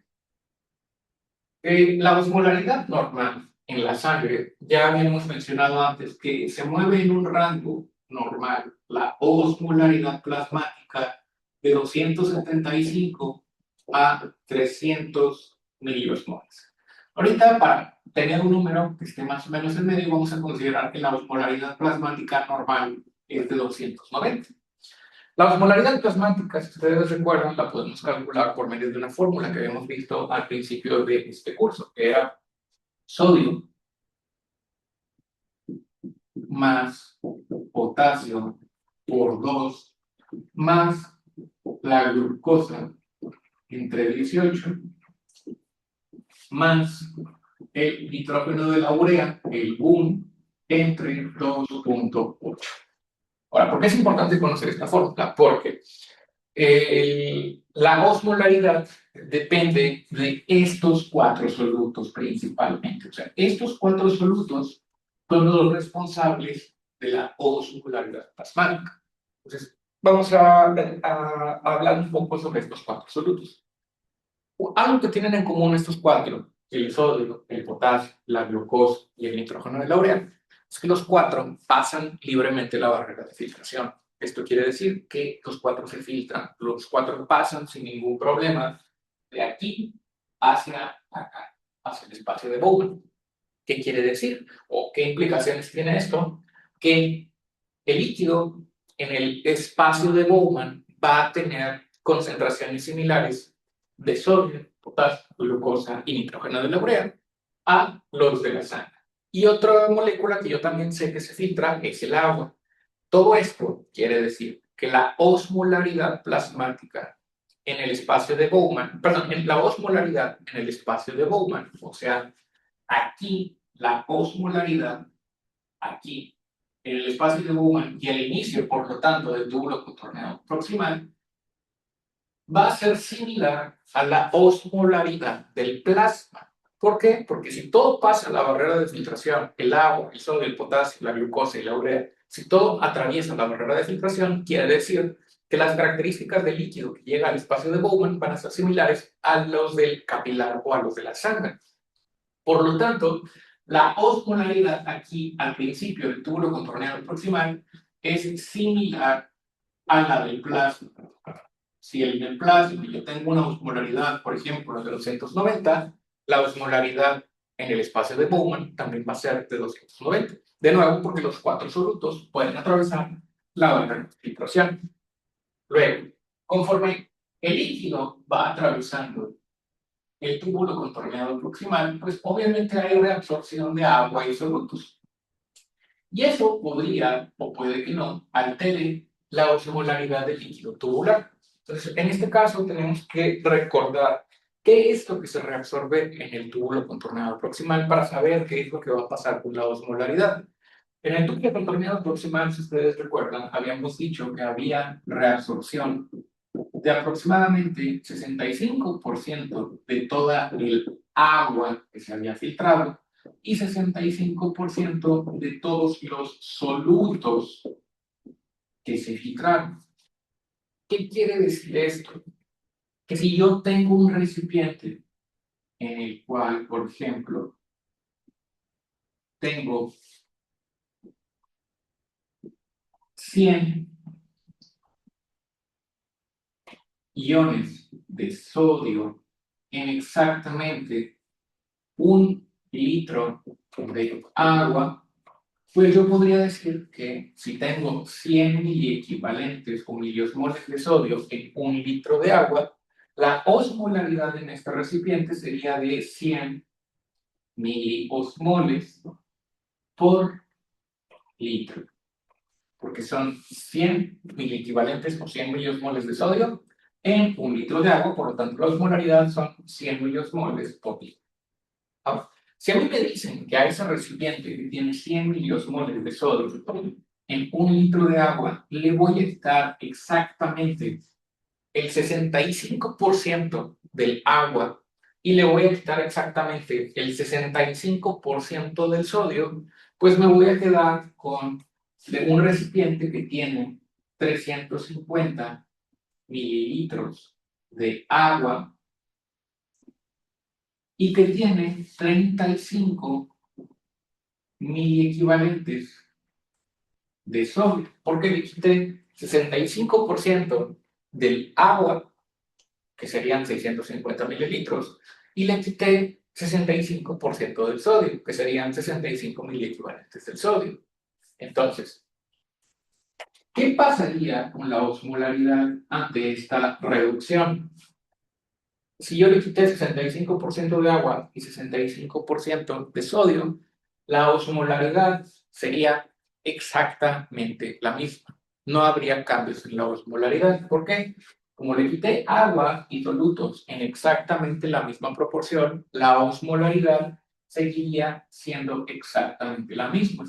Speaker 1: la osmolaridad normal en la sangre, ya habíamos mencionado antes que se mueve en un rango normal, la osmolaridad plasmática de 275 a 300 miliosmoles. Ahorita, para tener un número que esté más o menos en medio, vamos a considerar que la osmolaridad plasmática normal es de 290. La osmolaridad plasmática, si ustedes recuerdan, la podemos calcular por medio de una fórmula que habíamos visto al principio de este curso, que era sodio más potasio por 2 más la glucosa entre 18 más el nitrógeno de la urea, el GUM, entre 2.8. Ahora, ¿por qué es importante conocer esta fórmula? Porque la osmolaridad depende de estos 4 solutos principalmente. O sea, estos 4 solutos son los responsables de la osmolaridad plasmática. Entonces, vamos a hablar un poco sobre estos 4 solutos. Algo que tienen en común estos 4, el sodio, el potasio, la glucosa y el nitrógeno de la urea, es que los 4 pasan libremente la barrera de filtración. Esto quiere decir que los 4 se filtran, los 4 pasan sin ningún problema de aquí hacia acá, hacia el espacio de Bowman. ¿Qué quiere decir? ¿O qué implicaciones tiene esto? Que el líquido en el espacio de Bowman va a tener concentraciones similares de sodio, potasio, glucosa y nitrógeno de la urea a los de la sangre. Y otra molécula que yo también sé que se filtra es el agua. Todo esto quiere decir que la osmolaridad plasmática en el espacio de Bowman, perdón, en la osmolaridad en el espacio de Bowman, o sea, aquí la osmolaridad, aquí en el espacio de Bowman y al inicio, por lo tanto, del túbulo contorneado proximal, va a ser similar a la osmolaridad del plasma. ¿Por qué? Porque si todo pasa la barrera de filtración, el agua, el sodio, el potasio, la glucosa y la urea, si todo atraviesa la barrera de filtración, quiere decir que las características del líquido que llega al espacio de Bowman van a ser similares a los del capilar o a los de la sangre. Por lo tanto, la osmolaridad aquí al principio del túbulo contorneado proximal es similar a la del plasma. Si en el plasma yo tengo una osmolaridad, por ejemplo, de 290, la osmolaridad en el espacio de Bowman también va a ser de 290. De nuevo, porque los 4 solutos pueden atravesar la barrera de filtración. Luego, conforme el líquido va atravesando el túbulo contorneado proximal, pues obviamente hay reabsorción de agua y solutos. Y eso podría, o puede que no, altere la osmolaridad del líquido tubular. Entonces, en este caso tenemos que recordar qué es lo que se reabsorbe en el túbulo contorneado proximal para saber qué es lo que va a pasar con la osmolaridad. En el túbulo contorneado proximal, si ustedes recuerdan, habíamos dicho que había reabsorción de aproximadamente 65% de toda el agua que se había filtrado y 65% de todos los solutos que se filtraron. ¿Qué quiere decir esto? Que si yo tengo un recipiente en el cual, por ejemplo, tengo 100 iones de sodio en exactamente 1 litro de agua, pues yo podría decir que si tengo 100 miliequivalentes o miliosmoles de sodio en 1 litro de agua, la osmolaridad en este recipiente sería de 100 miliosmoles por litro, porque son 100 miliequivalentes o 100 miliosmoles de sodio en 1 litro de agua, por lo tanto la osmolaridad son 100 miliosmoles por litro. Ahora, si a mí me dicen que a ese recipiente que tiene 100 miliosmoles de sodio en 1 litro de agua, le voy a estar exactamente el 65% del agua y le voy a quitar exactamente el 65% del sodio, pues me voy a quedar con un recipiente que tiene 350 mililitros de agua y que tiene 35 miliequivalentes de sodio, porque le quité 65% del agua que serían 650 mililitros, y le quité 65% del sodio, que serían 65 miliequivalentes del sodio. Entonces, ¿qué pasaría con la osmolaridad ante esta reducción? Si yo le quité 65% de agua y 65% de sodio, la osmolaridad sería exactamente la misma. No habría cambios en la osmolaridad. ¿Por qué? Como le quité agua y solutos en exactamente la misma proporción, la osmolaridad seguiría siendo exactamente la misma.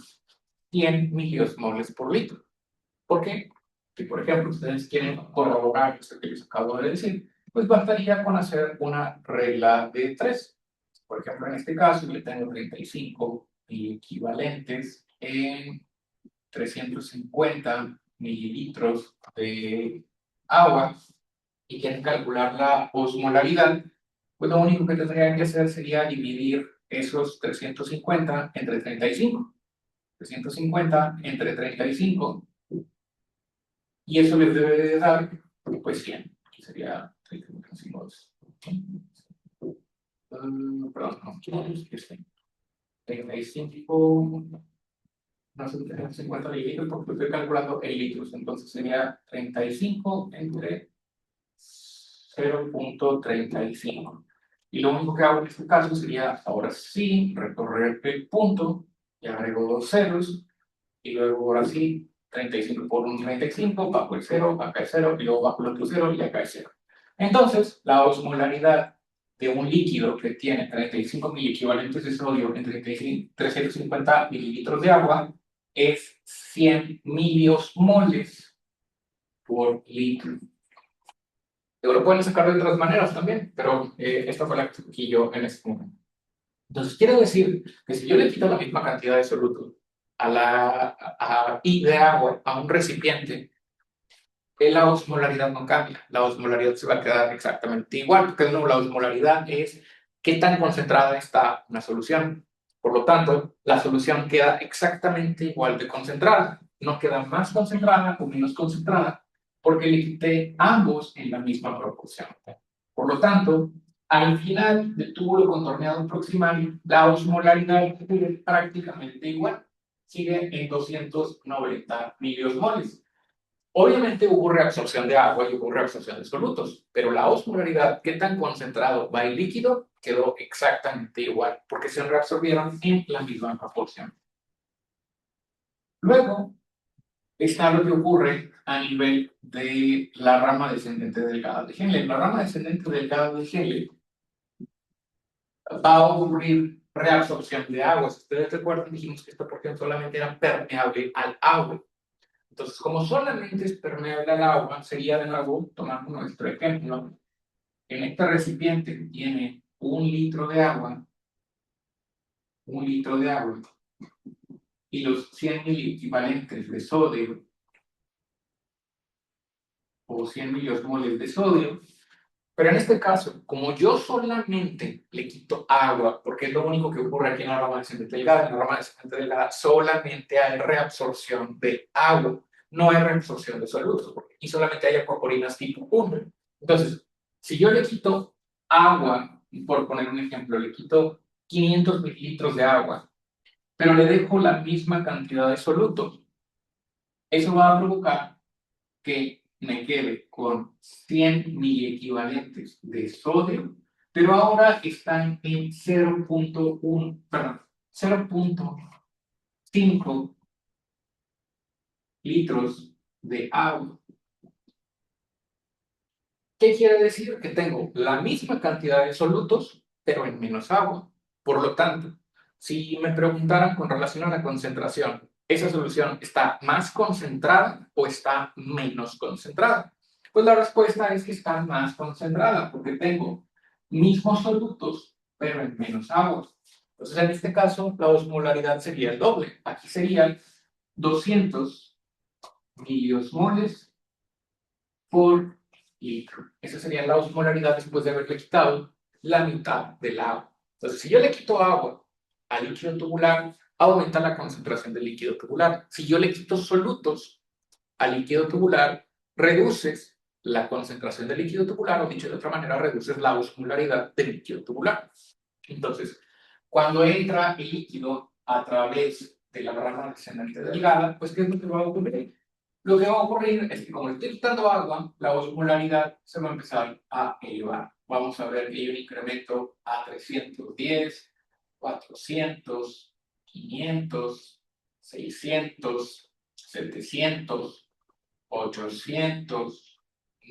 Speaker 1: 100 miliosmoles por litro. ¿Por qué? Si, por ejemplo, ustedes quieren corroborar esto que les acabo de decir, pues bastaría con hacer una regla de 3. Por ejemplo, en este caso, yo tengo 35 equivalentes en 350 mililitros de agua y quieren calcular la osmolaridad, pues lo único que tendrían que hacer sería dividir esos 350 entre 35. 350 entre 35 y eso les debe de dar, pues 100. Aquí sería 35, no sé, 50 mililitros porque estoy calculando en litros, entonces sería 35 entre 0.35. Y lo único que hago en este caso sería, ahora sí, recorrer el punto y agrego dos ceros, y luego ahora sí, 35 por un 35, bajo el 0, acá el 0, y luego bajo el otro 0 y acá el 0. Entonces, la osmolaridad de un líquido que tiene 35 miliequivalentes de sodio en 350 mililitros de agua es 100 miliosmoles por litro. Lo pueden sacar de otras maneras también, pero esta fue la que escogí yo en este momento. Entonces, quiere decir que si yo le quito la misma cantidad de soluto y de agua a un recipiente, la osmolaridad no cambia. La osmolaridad se va a quedar exactamente igual, porque no, la osmolaridad es qué tan concentrada está una solución. Por lo tanto, la solución queda exactamente igual de concentrada. No queda más concentrada o menos concentrada, porque le quité ambos en la misma proporción. Por lo tanto, al final del túbulo contorneado proximal, la osmolaridad sigue prácticamente igual. Sigue en 290 miliosmoles. Obviamente hubo reabsorción de agua y hubo reabsorción de solutos, pero la osmolaridad, qué tan concentrado va el líquido, quedó exactamente igual, porque se reabsorbieron en la misma proporción. Luego está lo que ocurre a nivel de la rama descendente delgada de Henle. La rama descendente delgada de Henle va a ocurrir reabsorción de agua. Si ustedes recuerdan, dijimos que esta porción solamente era permeable al agua. Entonces, como solamente es permeable al agua, sería de nuevo, tomando nuestro ejemplo, en este recipiente que tiene 1 litro de agua, 1 litro de agua, y los 100 equivalentes de sodio, o 100 miliosmoles de sodio, pero en este caso, como yo solamente le quito agua, porque es lo único que ocurre aquí en la rama descendente delgada, en la rama descendente delgada solamente hay reabsorción de agua, no hay reabsorción de solutos, y solamente hay acuaporinas tipo 1. Entonces, si yo le quito agua, por poner un ejemplo, le quito 500 mililitros de agua, pero le dejo la misma cantidad de solutos, eso va a provocar que me quede con 100 miliequivalentes de sodio, pero ahora están en 0.1, perdón, 0.5 litros de agua. ¿Qué quiere decir? Que tengo la misma cantidad de solutos, pero en menos agua. Por lo tanto, si me preguntaran con relación a la concentración, ¿esa solución está más concentrada o está menos concentrada? Pues la respuesta es que está más concentrada, porque tengo mismos solutos, pero en menos agua. Entonces, en este caso, la osmolaridad sería el doble. Aquí serían 200 miliosmoles por litro. Esa sería la osmolaridad después de haberle quitado la mitad del agua. Entonces, si yo le quito agua al líquido tubular, aumenta la concentración del líquido tubular. Si yo le quito solutos al líquido tubular, reduces la concentración del líquido tubular, o dicho de otra manera, reduces la osmolaridad del líquido tubular. Entonces, cuando entra el líquido a través de la rama descendente delgada, pues ¿qué es lo que va a ocurrir? Lo que va a ocurrir es que como estoy quitando agua, la osmolaridad se va a empezar a elevar. Vamos a ver que hay un incremento a 310, 400, 500, 600, 700, 800,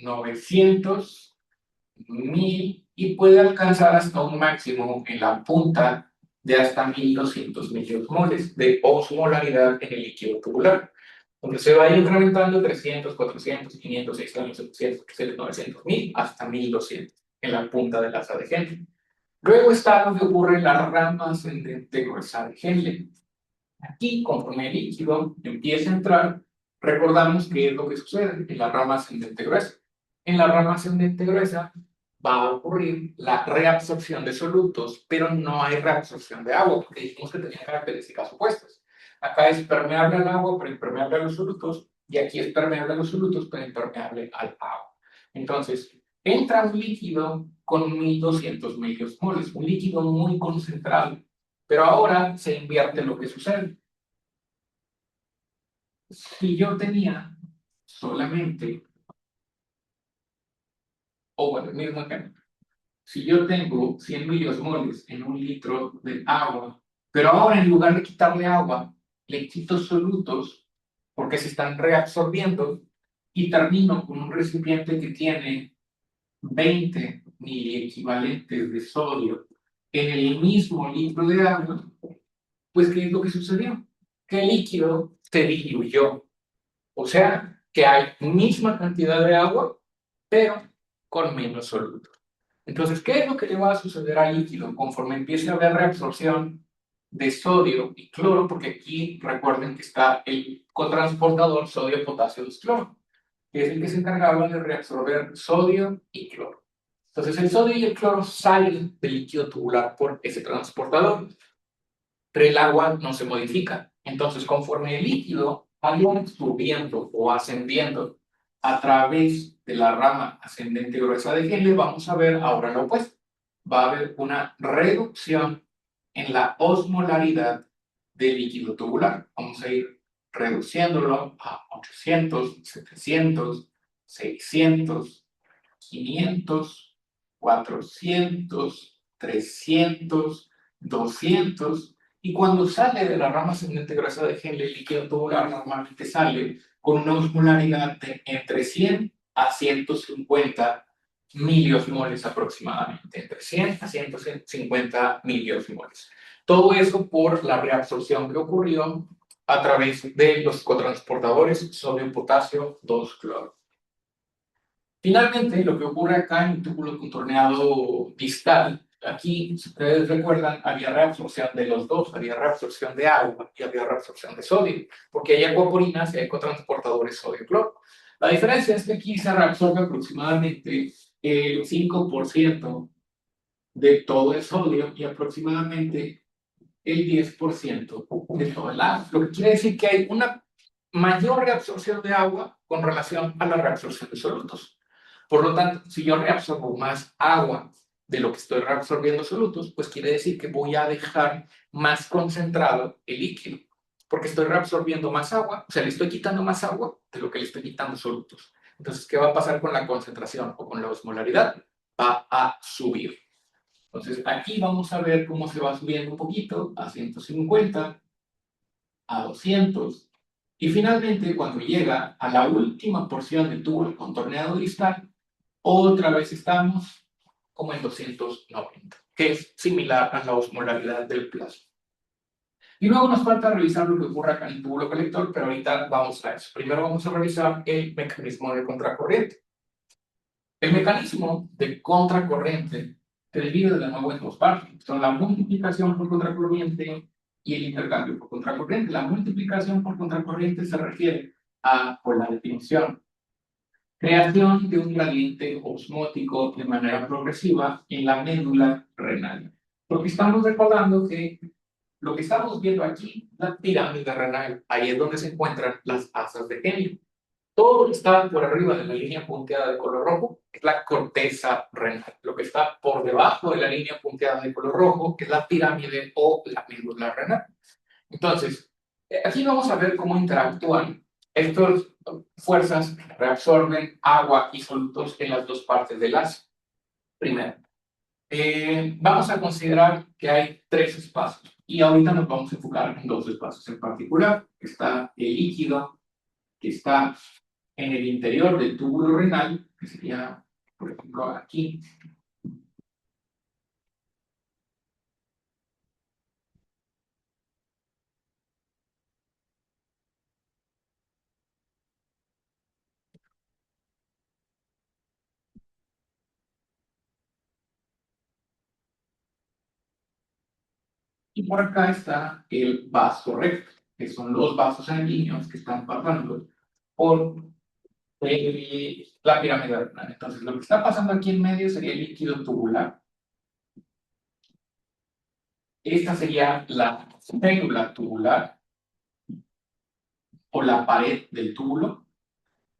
Speaker 1: 900, 1000 y puede alcanzar hasta un máximo en la punta de hasta 1200 miliosmoles de osmolaridad en el líquido tubular, donde se va a ir incrementando 300, 400, 500, 600, 700, 800, 900, 1000 hasta 1200 en la punta del asa de Henle. Luego está lo que ocurre en la rama ascendente gruesa de Henle. Aquí, conforme el líquido empieza a entrar, recordamos qué es lo que sucede en la rama ascendente gruesa. En la rama ascendente gruesa va a ocurrir la reabsorción de solutos, pero no hay reabsorción de agua, porque dijimos que tenían características opuestas. Acá es permeable al agua, pero impermeable a los solutos, y aquí es permeable a los solutos, pero impermeable al agua. Entonces, entra un líquido con 1200 miliosmoles, un líquido muy concentrado, pero ahora se invierte lo que sucede. Si yo tenía solamente, o bueno, el mismo ejemplo, si yo tengo 100 miliosmoles en un litro de agua, pero ahora en lugar de quitarle agua, le quito solutos porque se están reabsorbiendo y termino con un recipiente que tiene 20 miliequivalentes de sodio en el mismo litro de agua, pues ¿qué es lo que sucedió? Que el líquido se diluyó. O sea, que hay misma cantidad de agua, pero con menos soluto. Entonces, ¿qué es lo que le va a suceder al líquido conforme empiece a haber reabsorción de sodio y cloro? Porque aquí recuerden que está el cotransportador sodio-potasio-2-cloro, que es el que se encargaba de reabsorber sodio y cloro. Entonces, el sodio y el cloro salen del líquido tubular por ese transportador, pero el agua no se modifica. Entonces, conforme el líquido vaya subiendo o ascendiendo a través de la rama ascendente gruesa de Henle, vamos a ver ahora lo opuesto. Va a haber una reducción en la osmolaridad del líquido tubular. Vamos a ir reduciéndolo a 800, 700, 600, 500, 400, 300, 200. Y cuando sale de la rama ascendente gruesa de Henle, el líquido tubular normalmente sale con una osmolaridad de entre 100 a 150 miliosmoles aproximadamente, entre 100 a 150 miliosmoles. Todo eso por la reabsorción que ocurrió a través de los cotransportadores sodio-potasio 2-cloro. Finalmente, lo que ocurre acá en el túbulo contorneado distal, aquí, si ustedes recuerdan, había reabsorción de los dos, había reabsorción de agua y había reabsorción de sodio, porque hay acuaporinas y hay cotransportadores sodio-cloro. La diferencia es que aquí se reabsorbe aproximadamente el 5% de todo el sodio y aproximadamente el 10% de todo el agua. Lo que quiere decir que hay una mayor reabsorción de agua con relación a la reabsorción de solutos. Por lo tanto, si yo reabsorbo más agua de lo que estoy reabsorbiendo solutos, pues quiere decir que voy a dejar más concentrado el líquido, porque estoy reabsorbiendo más agua, o sea, le estoy quitando más agua de lo que le estoy quitando solutos. Entonces, ¿qué va a pasar con la concentración o con la osmolaridad? Va a subir. Entonces, aquí vamos a ver cómo se va subiendo un poquito a 150, a 200, y finalmente, cuando llega a la última porción del tubo contorneado distal, otra vez estamos como en 290, que es similar a la osmolaridad del plasma. Y luego nos falta revisar lo que ocurre acá en el túbulo colector, pero ahorita vamos a eso. Primero vamos a revisar el mecanismo de contracorriente. El mecanismo de contracorriente se divide de nuevo en dos partes. Son la multiplicación por contracorriente y el intercambio por contracorriente. La multiplicación por contracorriente se refiere a, por la definición, creación de un gradiente osmótico de manera progresiva en la médula renal. Porque estamos recordando que lo que estamos viendo aquí, la pirámide renal, ahí es donde se encuentran las asas de Henle. Todo lo que está por arriba de la línea punteada de color rojo es la corteza renal. Lo que está por debajo de la línea punteada de color rojo es la pirámide o la médula renal. Entonces, aquí vamos a ver cómo interactúan estas fuerzas que reabsorben agua y solutos en las dos partes del ácido. Primero, vamos a considerar que hay tres espacios y ahorita nos vamos a enfocar en dos espacios en particular. Está el líquido que está en el interior del túbulo renal, que sería, por ejemplo, aquí. Y por acá está el vaso recto, que son los vasos sanguíneos que están pasando por la pirámide renal. Entonces, lo que está pasando aquí en medio sería el líquido tubular. Esta sería la célula tubular o la pared del túbulo.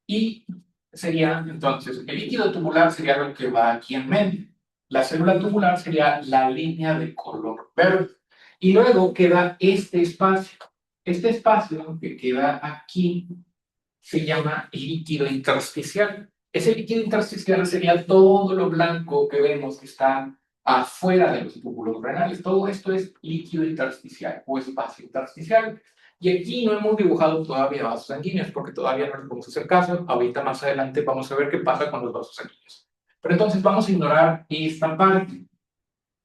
Speaker 1: Y sería, entonces, el líquido tubular sería lo que va aquí en medio. La célula tubular sería la línea de color verde. Y luego queda este espacio. Este espacio que queda aquí se llama líquido intersticial. Ese líquido intersticial sería todo lo blanco que vemos que está afuera de los túbulos renales. Todo esto es líquido intersticial o espacio intersticial. Y aquí no hemos dibujado todavía vasos sanguíneos porque todavía no les vamos a hacer caso. Ahorita más adelante vamos a ver qué pasa con los vasos sanguíneos. Pero entonces vamos a ignorar esta parte.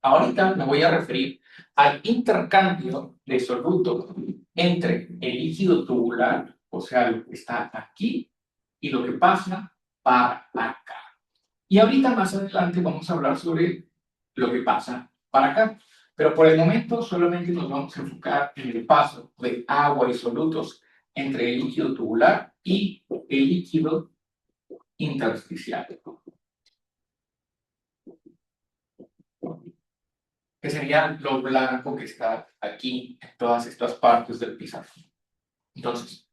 Speaker 1: Ahorita me voy a referir al intercambio de solutos entre el líquido tubular, o sea, lo que está aquí, y lo que pasa para acá. Y ahorita más adelante vamos a hablar sobre lo que pasa para acá. Pero por el momento solamente nos vamos a enfocar en el paso de agua y solutos entre el líquido tubular y el líquido intersticial, que sería lo blanco que está aquí en todas estas partes del pizarrón. Entonces,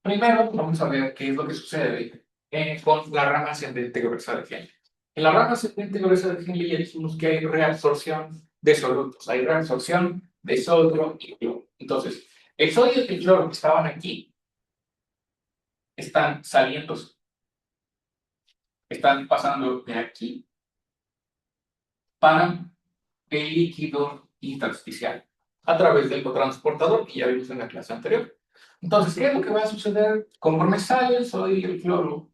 Speaker 1: primero vamos a ver qué es lo que sucede con la rama ascendente gruesa de Henle. En la rama ascendente gruesa de Henle ya dijimos que hay reabsorción de solutos, hay reabsorción de sodio y cloro. Entonces, el sodio y el cloro que estaban aquí están saliendo, están pasando de aquí para el líquido intersticial a través del cotransportador que ya vimos en la clase anterior. Entonces, ¿qué es lo que va a suceder? Conforme sale el sodio y el cloro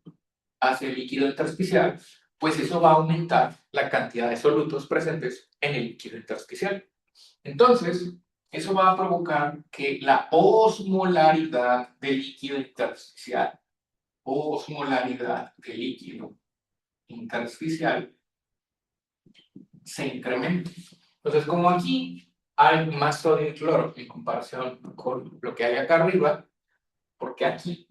Speaker 1: hacia el líquido intersticial, pues eso va a aumentar la cantidad de solutos presentes en el líquido intersticial. Entonces, eso va a provocar que la osmolaridad del líquido intersticial, se incremente. Entonces, como aquí hay más sodio y cloro en comparación con lo que hay acá arriba, porque aquí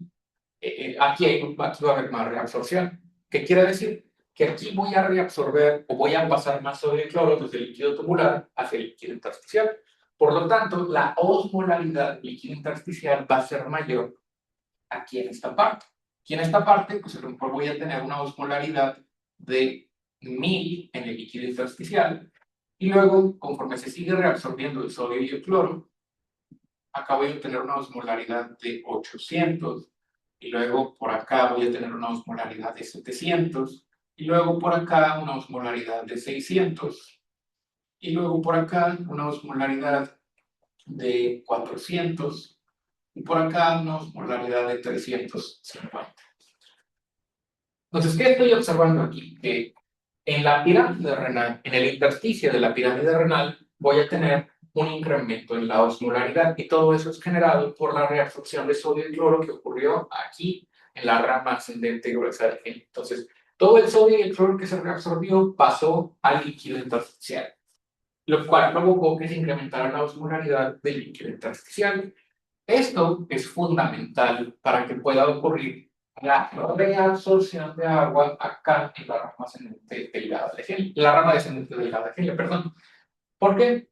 Speaker 1: va a haber más reabsorción. ¿Qué quiere decir? Que aquí voy a reabsorber o voy a pasar más sodio y cloro desde el líquido tubular hacia el líquido intersticial. Por lo tanto, la osmolaridad del líquido intersticial va a ser mayor aquí en esta parte. Aquí en esta parte, pues a lo mejor voy a tener una osmolaridad de 1000 en el líquido intersticial y luego, conforme se sigue reabsorbiendo el sodio y el cloro, acá voy a tener una osmolaridad de 800 y luego por acá voy a tener una osmolaridad de 700 y luego por acá una osmolaridad de 600 y luego por acá una osmolaridad de 400 y por acá una osmolaridad de 350. Entonces, ¿qué estoy observando aquí? Que en la pirámide renal, en el intersticio de la pirámide renal, voy a tener un incremento en la osmolaridad y todo eso es generado por la reabsorción de sodio y cloro que ocurrió aquí en la rama ascendente gruesa de Henle. Entonces, todo el sodio y el cloro que se reabsorbió pasó al líquido intersticial, lo cual provocó que se incrementara la osmolaridad del líquido intersticial. Esto es fundamental para que pueda ocurrir la reabsorción de agua acá en la rama ascendente delgada de Henle, la rama descendente delgada de Henle, perdón. ¿Por qué?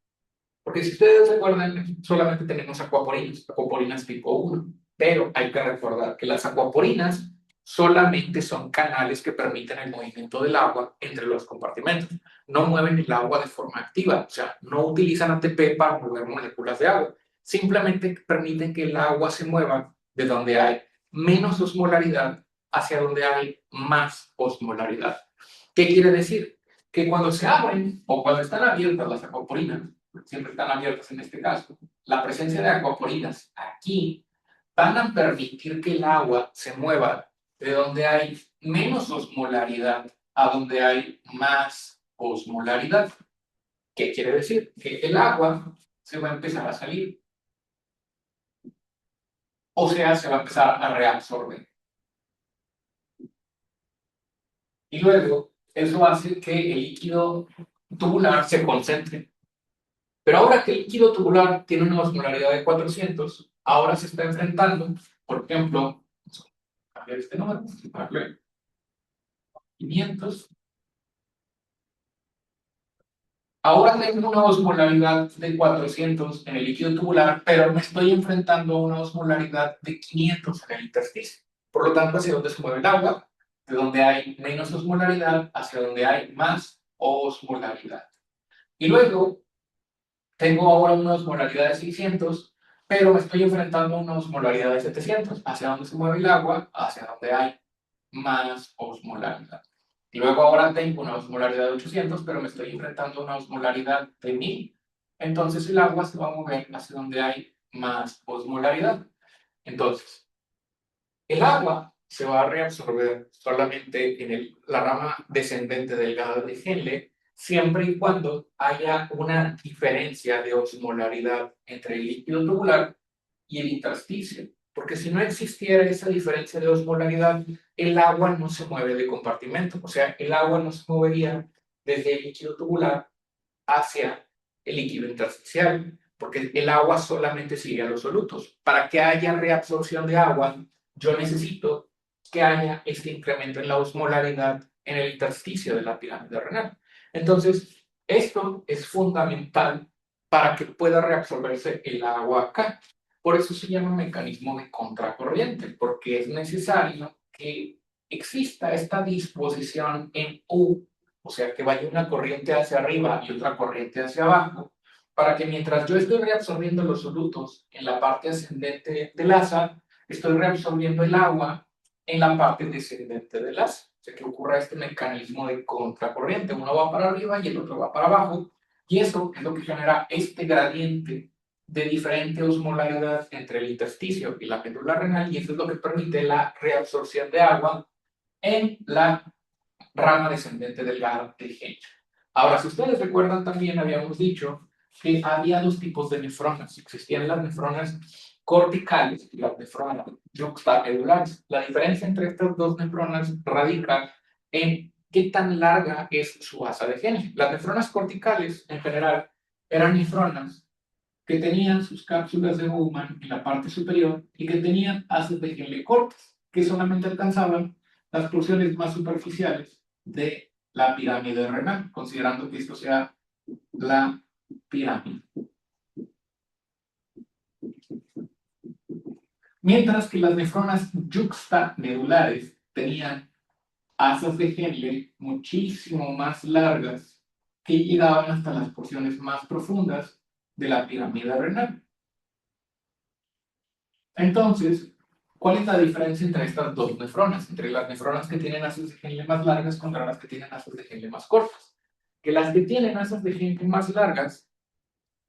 Speaker 1: Porque si ustedes recuerdan, solamente tenemos acuaporinas tipo 1. Pero hay que recordar que las acuaporinas solamente son canales que permiten el movimiento del agua entre los compartimentos. No mueven el agua de forma activa, o sea, no utilizan ATP para mover moléculas de agua. Simplemente permiten que el agua se mueva de donde hay menos osmolaridad hacia donde hay más osmolaridad. ¿Qué quiere decir? Que cuando se abren o cuando están abiertas las acuaporinas, siempre están abiertas en este caso, la presencia de acuaporinas aquí van a permitir que el agua se mueva de donde hay menos osmolaridad a donde hay más osmolaridad. ¿Qué quiere decir? Que el agua se va a empezar a salir, o sea, se va a empezar a reabsorber. Y luego, eso hace que el líquido tubular se concentre. Pero ahora que el líquido tubular tiene una osmolaridad de 400, ahora se está enfrentando, por ejemplo, cambiar este número, 500. Ahora tengo una osmolaridad de 400 en el líquido tubular, pero me estoy enfrentando a una osmolaridad de 500 en el intersticio. Por lo tanto, hacia donde se mueve el agua, de donde hay menos osmolaridad, hacia donde hay más osmolaridad. Y luego, tengo ahora una osmolaridad de 600, pero me estoy enfrentando a una osmolaridad de 700. Hacia donde se mueve el agua, hacia donde hay más osmolaridad. Y luego ahora tengo una osmolaridad de 800, pero me estoy enfrentando a una osmolaridad de 1000. Entonces el agua se va a mover hacia donde hay más osmolaridad. Entonces, el agua se va a reabsorber solamente en la rama descendente delgada de Henle, siempre y cuando haya una diferencia de osmolaridad entre el líquido tubular y el intersticio. Porque si no existiera esa diferencia de osmolaridad, el agua no se mueve de compartimento. O sea, el agua no se movería desde el líquido tubular hacia el líquido intersticial, porque el agua solamente sigue a los solutos. Para que haya reabsorción de agua, yo necesito que haya este incremento en la osmolaridad en el intersticio de la pirámide renal. Entonces, esto es fundamental para que pueda reabsorberse el agua acá. Por eso se llama mecanismo de contracorriente, porque es necesario que exista esta disposición en U, o sea, que vaya una corriente hacia arriba y otra corriente hacia abajo, para que mientras yo estoy reabsorbiendo los solutos en la parte ascendente del asa, estoy reabsorbiendo el agua en la parte descendente del asa. O sea, que ocurra este mecanismo de contracorriente. Uno va para arriba y el otro va para abajo, y eso es lo que genera este gradiente de diferente osmolaridad entre el intersticio y la médula renal, y eso es lo que permite la reabsorción de agua en la rama descendente delgada del Henle. Ahora, si ustedes recuerdan, también habíamos dicho que había dos tipos de nefronas. Existían las nefronas corticales y las nefronas yuxtamedulares. La diferencia entre estas dos nefronas radica en qué tan larga es su asa de Henle. Las nefronas corticales, en general, eran nefronas que tenían sus cápsulas de Bowman en la parte superior y que tenían asas de Henle cortas, que solamente alcanzaban las porciones más superficiales de la pirámide renal, considerando que esto sea la pirámide. Mientras que las nefronas yuxtamedulares tenían asas de Henle muchísimo más largas que llegaban hasta las porciones más profundas de la pirámide renal. Entonces, ¿cuál es la diferencia entre estas dos nefronas? Entre las nefronas que tienen asas de Henle más largas contra las que tienen asas de Henle más cortas. Que las que tienen asas de Henle más largas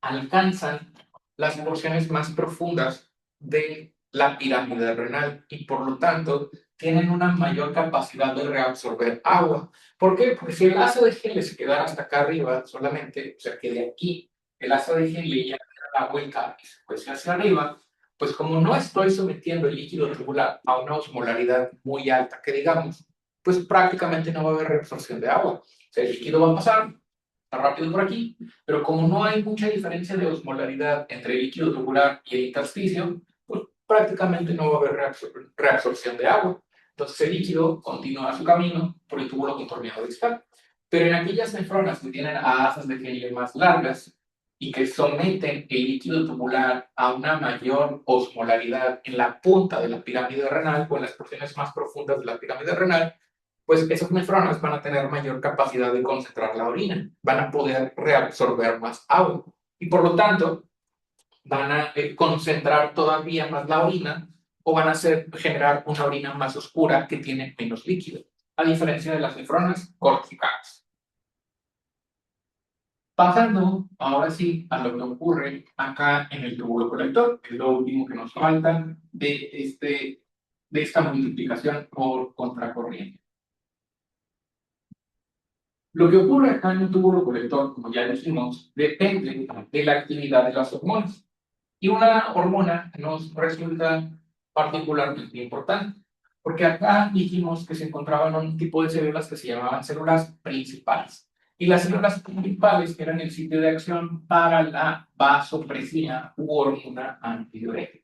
Speaker 1: alcanzan las porciones más profundas de la pirámide renal y por lo tanto tienen una mayor capacidad de reabsorber agua. ¿Por qué? Porque si el asa de Henle se quedara hasta acá arriba solamente, o sea que de aquí el asa de Henle ya da la vuelta y se fuese hacia arriba, pues como no estoy sometiendo el líquido tubular a una osmolaridad muy alta, que digamos, pues prácticamente no va a haber reabsorción de agua. O sea, el líquido va a pasar rápido por aquí, pero como no hay mucha diferencia de osmolaridad entre el líquido tubular y el intersticio, pues prácticamente no va a haber reabsorción de agua. Entonces el líquido continúa su camino por el túbulo contorneado distal. Pero en aquellas nefronas que tienen asas de Henle más largas y que someten el líquido tubular a una mayor osmolaridad en la punta de la pirámide renal o en las porciones más profundas de la pirámide renal, pues esas nefronas van a tener mayor capacidad de concentrar la orina, van a poder reabsorber más agua y por lo tanto van a concentrar todavía más la orina o van a generar una orina más oscura que tiene menos líquido, a diferencia de las nefronas corticales. Pasando ahora sí a lo que ocurre acá en el túbulo colector, que es lo último que nos falta de esta multiplicación por contracorriente. Lo que ocurre acá en el túbulo colector, como ya dijimos, depende de la actividad de las hormonas. Y una hormona nos resulta particularmente importante, porque acá dijimos que se encontraban un tipo de células que se llamaban células principales. Y las células principales eran el sitio de acción para la vasopresina u hormona antidiurética.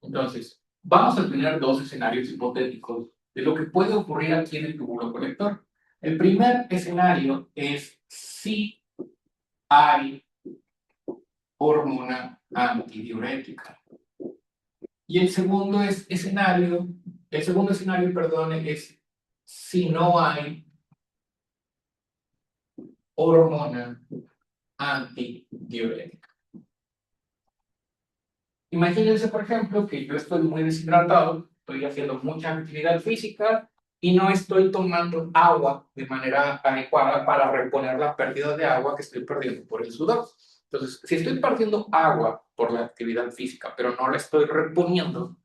Speaker 1: Entonces, vamos a tener dos escenarios hipotéticos de lo que puede ocurrir aquí en el túbulo colector. El primer escenario es si hay hormona antidiurética. Y el segundo escenario, perdón, es si no hay hormona antidiurética. Imagínense, por ejemplo, que yo estoy muy deshidratado, estoy haciendo mucha actividad física y no estoy tomando agua de manera adecuada para reponer la pérdida de agua que estoy perdiendo por el sudor. Entonces, si estoy perdiendo agua por la actividad física, pero no la estoy reponiendo,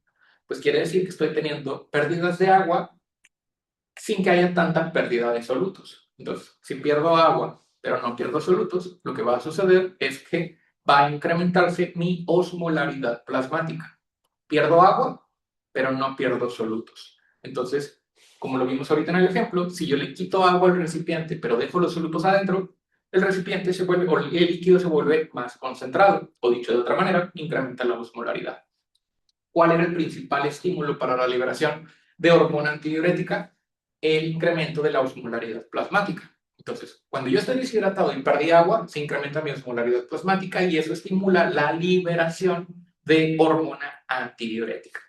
Speaker 1: pues quiere decir que estoy teniendo pérdidas de agua sin que haya tanta pérdida de solutos. Entonces, si pierdo agua, pero no pierdo solutos, lo que va a suceder es que va a incrementarse mi osmolaridad plasmática. Pierdo agua, pero no pierdo solutos. Entonces, como lo vimos ahorita en el ejemplo, si yo le quito agua al recipiente, pero dejo los solutos adentro, el recipiente se vuelve, o el líquido se vuelve más concentrado, o dicho de otra manera, incrementa la osmolaridad. ¿Cuál era el principal estímulo para la liberación de hormona antidiurética? El incremento de la osmolaridad plasmática. Entonces, cuando yo estoy deshidratado y perdí agua, se incrementa mi osmolaridad plasmática y eso estimula la liberación de hormona antidiurética.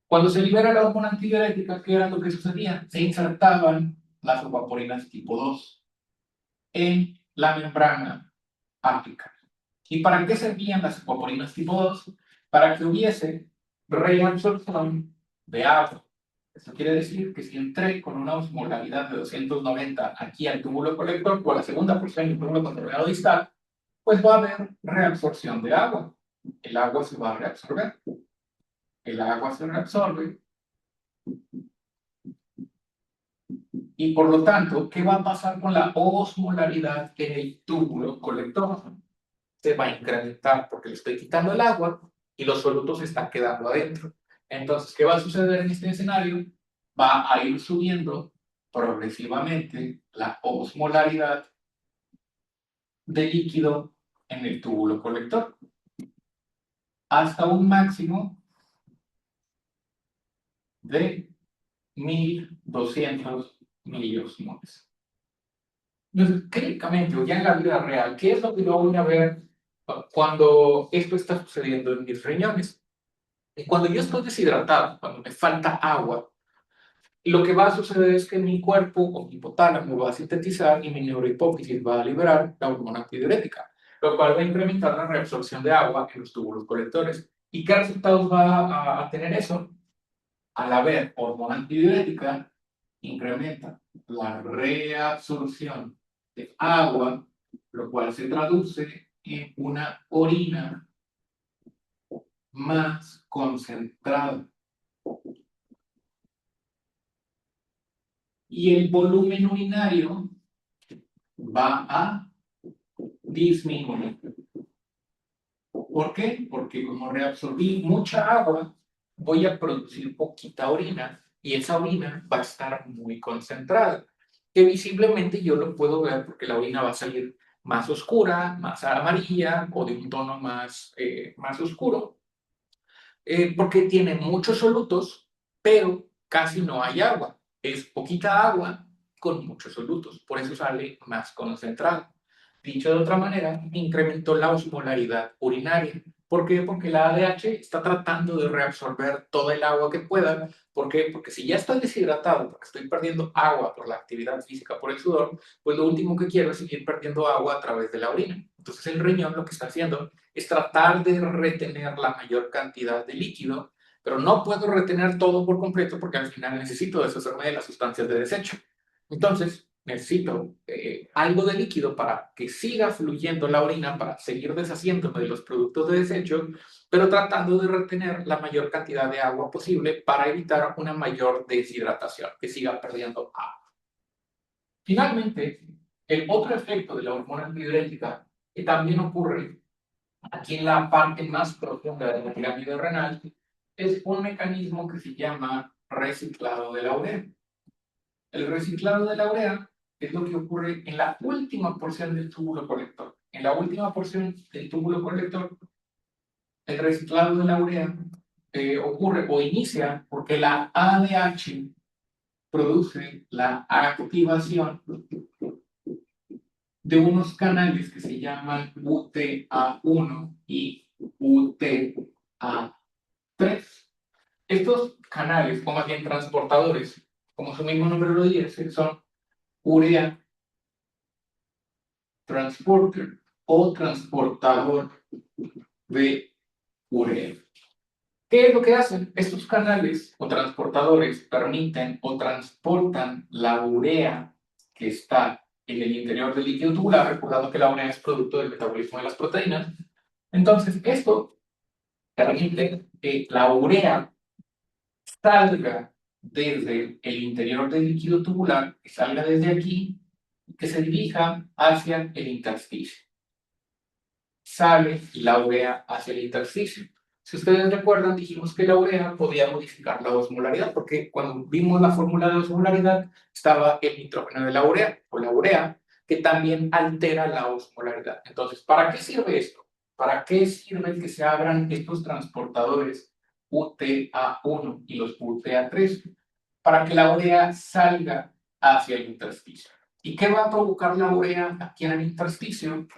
Speaker 1: Cuando se libera la hormona antidiurética, ¿qué era lo que sucedía? Se insertaban las evaporinas tipo 2 en la membrana áptica. ¿Y para qué servían las evaporinas tipo 2? Para que hubiese reabsorción de agua. Eso quiere decir que si entré con una osmolaridad de 290 aquí al túbulo colector, por la segunda porción del túbulo controlado distal, pues va a haber reabsorción de agua. El agua se va a reabsorber. El agua se reabsorbe. Y por lo tanto, ¿qué va a pasar con la osmolaridad en el túbulo colector? Se va a incrementar porque le estoy quitando el agua y los solutos se están quedando adentro. Entonces, ¿qué va a suceder en este escenario? Va a ir subiendo progresivamente la osmolaridad de líquido en el túbulo colector hasta un máximo de 1200 miliosmoles. Entonces, clínicamente o ya en la vida real, ¿qué es lo que yo voy a ver cuando esto está sucediendo en mis riñones? Y cuando yo estoy deshidratado, cuando me falta agua, lo que va a suceder es que mi cuerpo o mi hipotálamo va a sintetizar y mi neurohipófisis va a liberar la hormona antidiurética, lo cual va a incrementar la reabsorción de agua en los túbulos colectores. ¿Y qué resultados va a tener eso? Al haber hormona antidiurética, incrementa la reabsorción de agua, lo cual se traduce en una orina más concentrada. Y el volumen urinario va a disminuir. ¿Por qué? Porque como reabsorbí mucha agua, voy a producir poquita orina y esa orina va a estar muy concentrada, que visiblemente yo lo puedo ver porque la orina va a salir más oscura, más amarilla o de un tono más oscuro, porque tiene muchos solutos, pero casi no hay agua. Es poquita agua con muchos solutos, por eso sale más concentrado. Dicho de otra manera, incrementó la osmolaridad urinaria. ¿Por qué? Porque la ADH está tratando de reabsorber toda el agua que pueda. ¿Por qué? Porque si ya estoy deshidratado, porque estoy perdiendo agua por la actividad física, por el sudor, pues lo último que quiero es seguir perdiendo agua a través de la orina. Entonces el riñón lo que está haciendo es tratar de retener la mayor cantidad de líquido, pero no puedo retener todo por completo porque al final necesito deshacerme de las sustancias de desecho. Entonces, necesito algo de líquido para que siga fluyendo la orina, para seguir deshaciéndome de los productos de desecho, pero tratando de retener la mayor cantidad de agua posible para evitar una mayor deshidratación, que siga perdiendo agua. Finalmente, el otro efecto de la hormona antidiurética, que también ocurre aquí en la parte más profunda de la pirámide renal, es un mecanismo que se llama reciclado de la urea. El reciclado de la urea es lo que ocurre en la última porción del túbulo colector. En la última porción del túbulo colector, el reciclado de la urea ocurre o inicia porque la ADH produce la activación de unos canales que se llaman UTA1 y UTA3. Estos canales, o más bien transportadores, como su mismo nombre lo dice, son urea transporter o transportador de urea. ¿Qué es lo que hacen? Estos canales o transportadores permiten o transportan la urea que está en el interior del líquido tubular, recordando que la urea es producto del metabolismo de las proteínas. Entonces, esto permite que la urea salga desde el interior del líquido tubular, que salga desde aquí, y que se dirija hacia el intersticio. Sale la urea hacia el intersticio. Si ustedes recuerdan, dijimos que la urea podía modificar la osmolaridad, porque cuando vimos la fórmula de osmolaridad estaba el nitrógeno de la urea, o la urea, que también altera la osmolaridad. Entonces, ¿para qué sirve esto? ¿Para qué sirve que se abran estos transportadores UTA1 y los UTA3? Para que la urea salga hacia el intersticio. ¿Y qué va a provocar la urea aquí en el intersticio?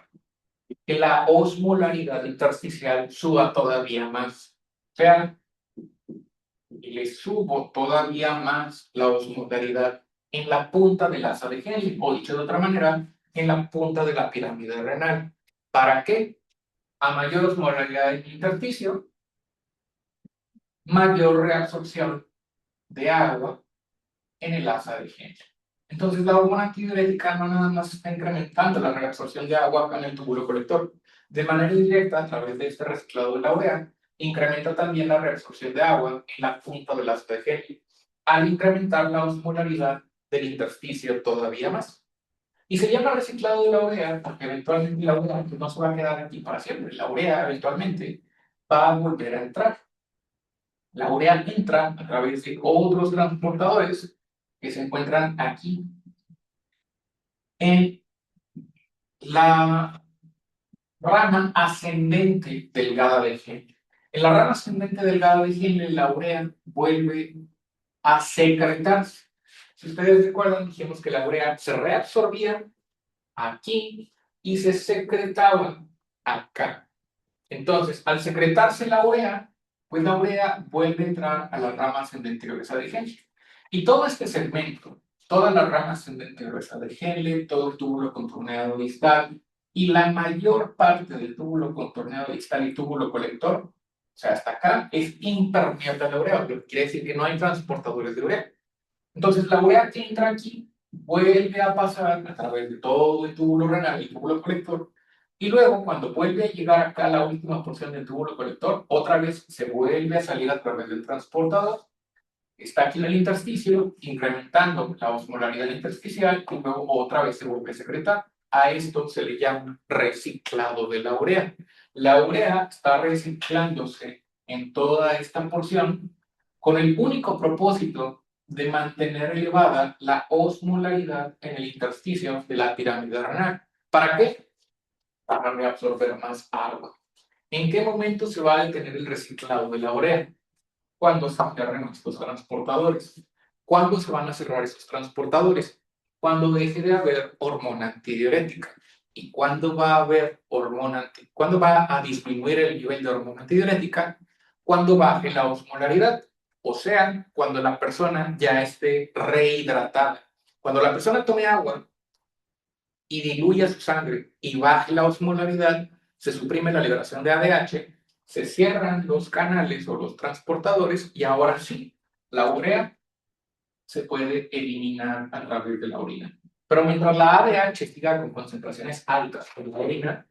Speaker 1: Que la osmolaridad intersticial suba todavía más. O sea, le subo todavía más la osmolaridad en la punta del asa de Henle, o dicho de otra manera, en la punta de la pirámide renal. ¿Para qué? A mayor osmolaridad en el intersticio, mayor reabsorción de agua en el asa de Henle. Entonces, la hormona antidiurética no nada más está incrementando la reabsorción de agua en el túbulo colector. De manera indirecta, a través de este reciclado de la urea, incrementa también la reabsorción de agua en la punta del asa de Henle, al incrementar la osmolaridad del intersticio todavía más. Y se llama reciclado de la urea porque eventualmente la urea no se va a quedar aquí para siempre. La urea eventualmente va a volver a entrar. La urea entra a través de otros transportadores que se encuentran aquí en la rama ascendente delgada de Henle. En la rama ascendente delgada de Henle, la urea vuelve a secretarse. Si ustedes recuerdan, dijimos que la urea se reabsorbía aquí y se secretaba acá. Entonces, al secretarse la urea, pues la urea vuelve a entrar a la rama ascendente gruesa de Henle. Y todo este segmento, toda la rama ascendente gruesa de Henle, todo el túbulo contorneado distal y la mayor parte del túbulo contorneado distal y túbulo colector, o sea, hasta acá, es impermeable a la urea, lo que quiere decir que no hay transportadores de urea. Entonces, la urea que entra aquí vuelve a pasar a través de todo el túbulo renal y túbulo colector. Y luego, cuando vuelve a llegar acá a la última porción del túbulo colector, otra vez se vuelve a salir a través del transportador. Está aquí en el intersticio, incrementando la osmolaridad intersticial y luego otra vez se vuelve a secretar. A esto se le llama reciclado de la urea. La urea está reciclándose en toda esta porción con el único propósito de mantener elevada la osmolaridad en el intersticio de la pirámide renal. ¿Para qué? Para reabsorber más agua. ¿En qué momento se va a detener el reciclado de la urea? Cuando se cierren estos transportadores. ¿Cuándo se van a cerrar esos transportadores? Cuando deje de haber hormona antidiurética. ¿Y cuándo va a haber cuándo va a disminuir el nivel de hormona antidiurética? Cuando baje la osmolaridad, o sea, cuando la persona ya esté rehidratada. Cuando la persona tome agua y diluya su sangre y baje la osmolaridad, se suprime la liberación de ADH, se cierran los canales o los transportadores y ahora sí, la urea se puede eliminar a través de la orina. Pero mientras la ADH siga con concentraciones altas en la orina,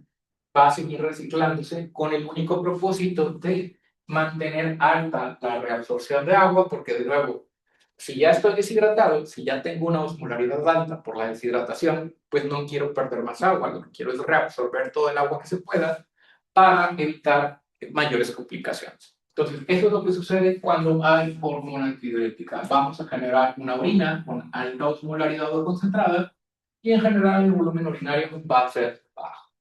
Speaker 1: va a seguir reciclándose con el único propósito de mantener alta la reabsorción de agua, porque de nuevo, si ya estoy deshidratado, si ya tengo una osmolaridad alta por la deshidratación, pues no quiero perder más agua, lo que quiero es reabsorber todo el agua que se pueda para evitar mayores complicaciones. Entonces, eso es lo que sucede cuando hay hormona antidiurética. Vamos a generar una orina con alta osmolaridad o concentrada y en general el volumen urinario va a ser bajo.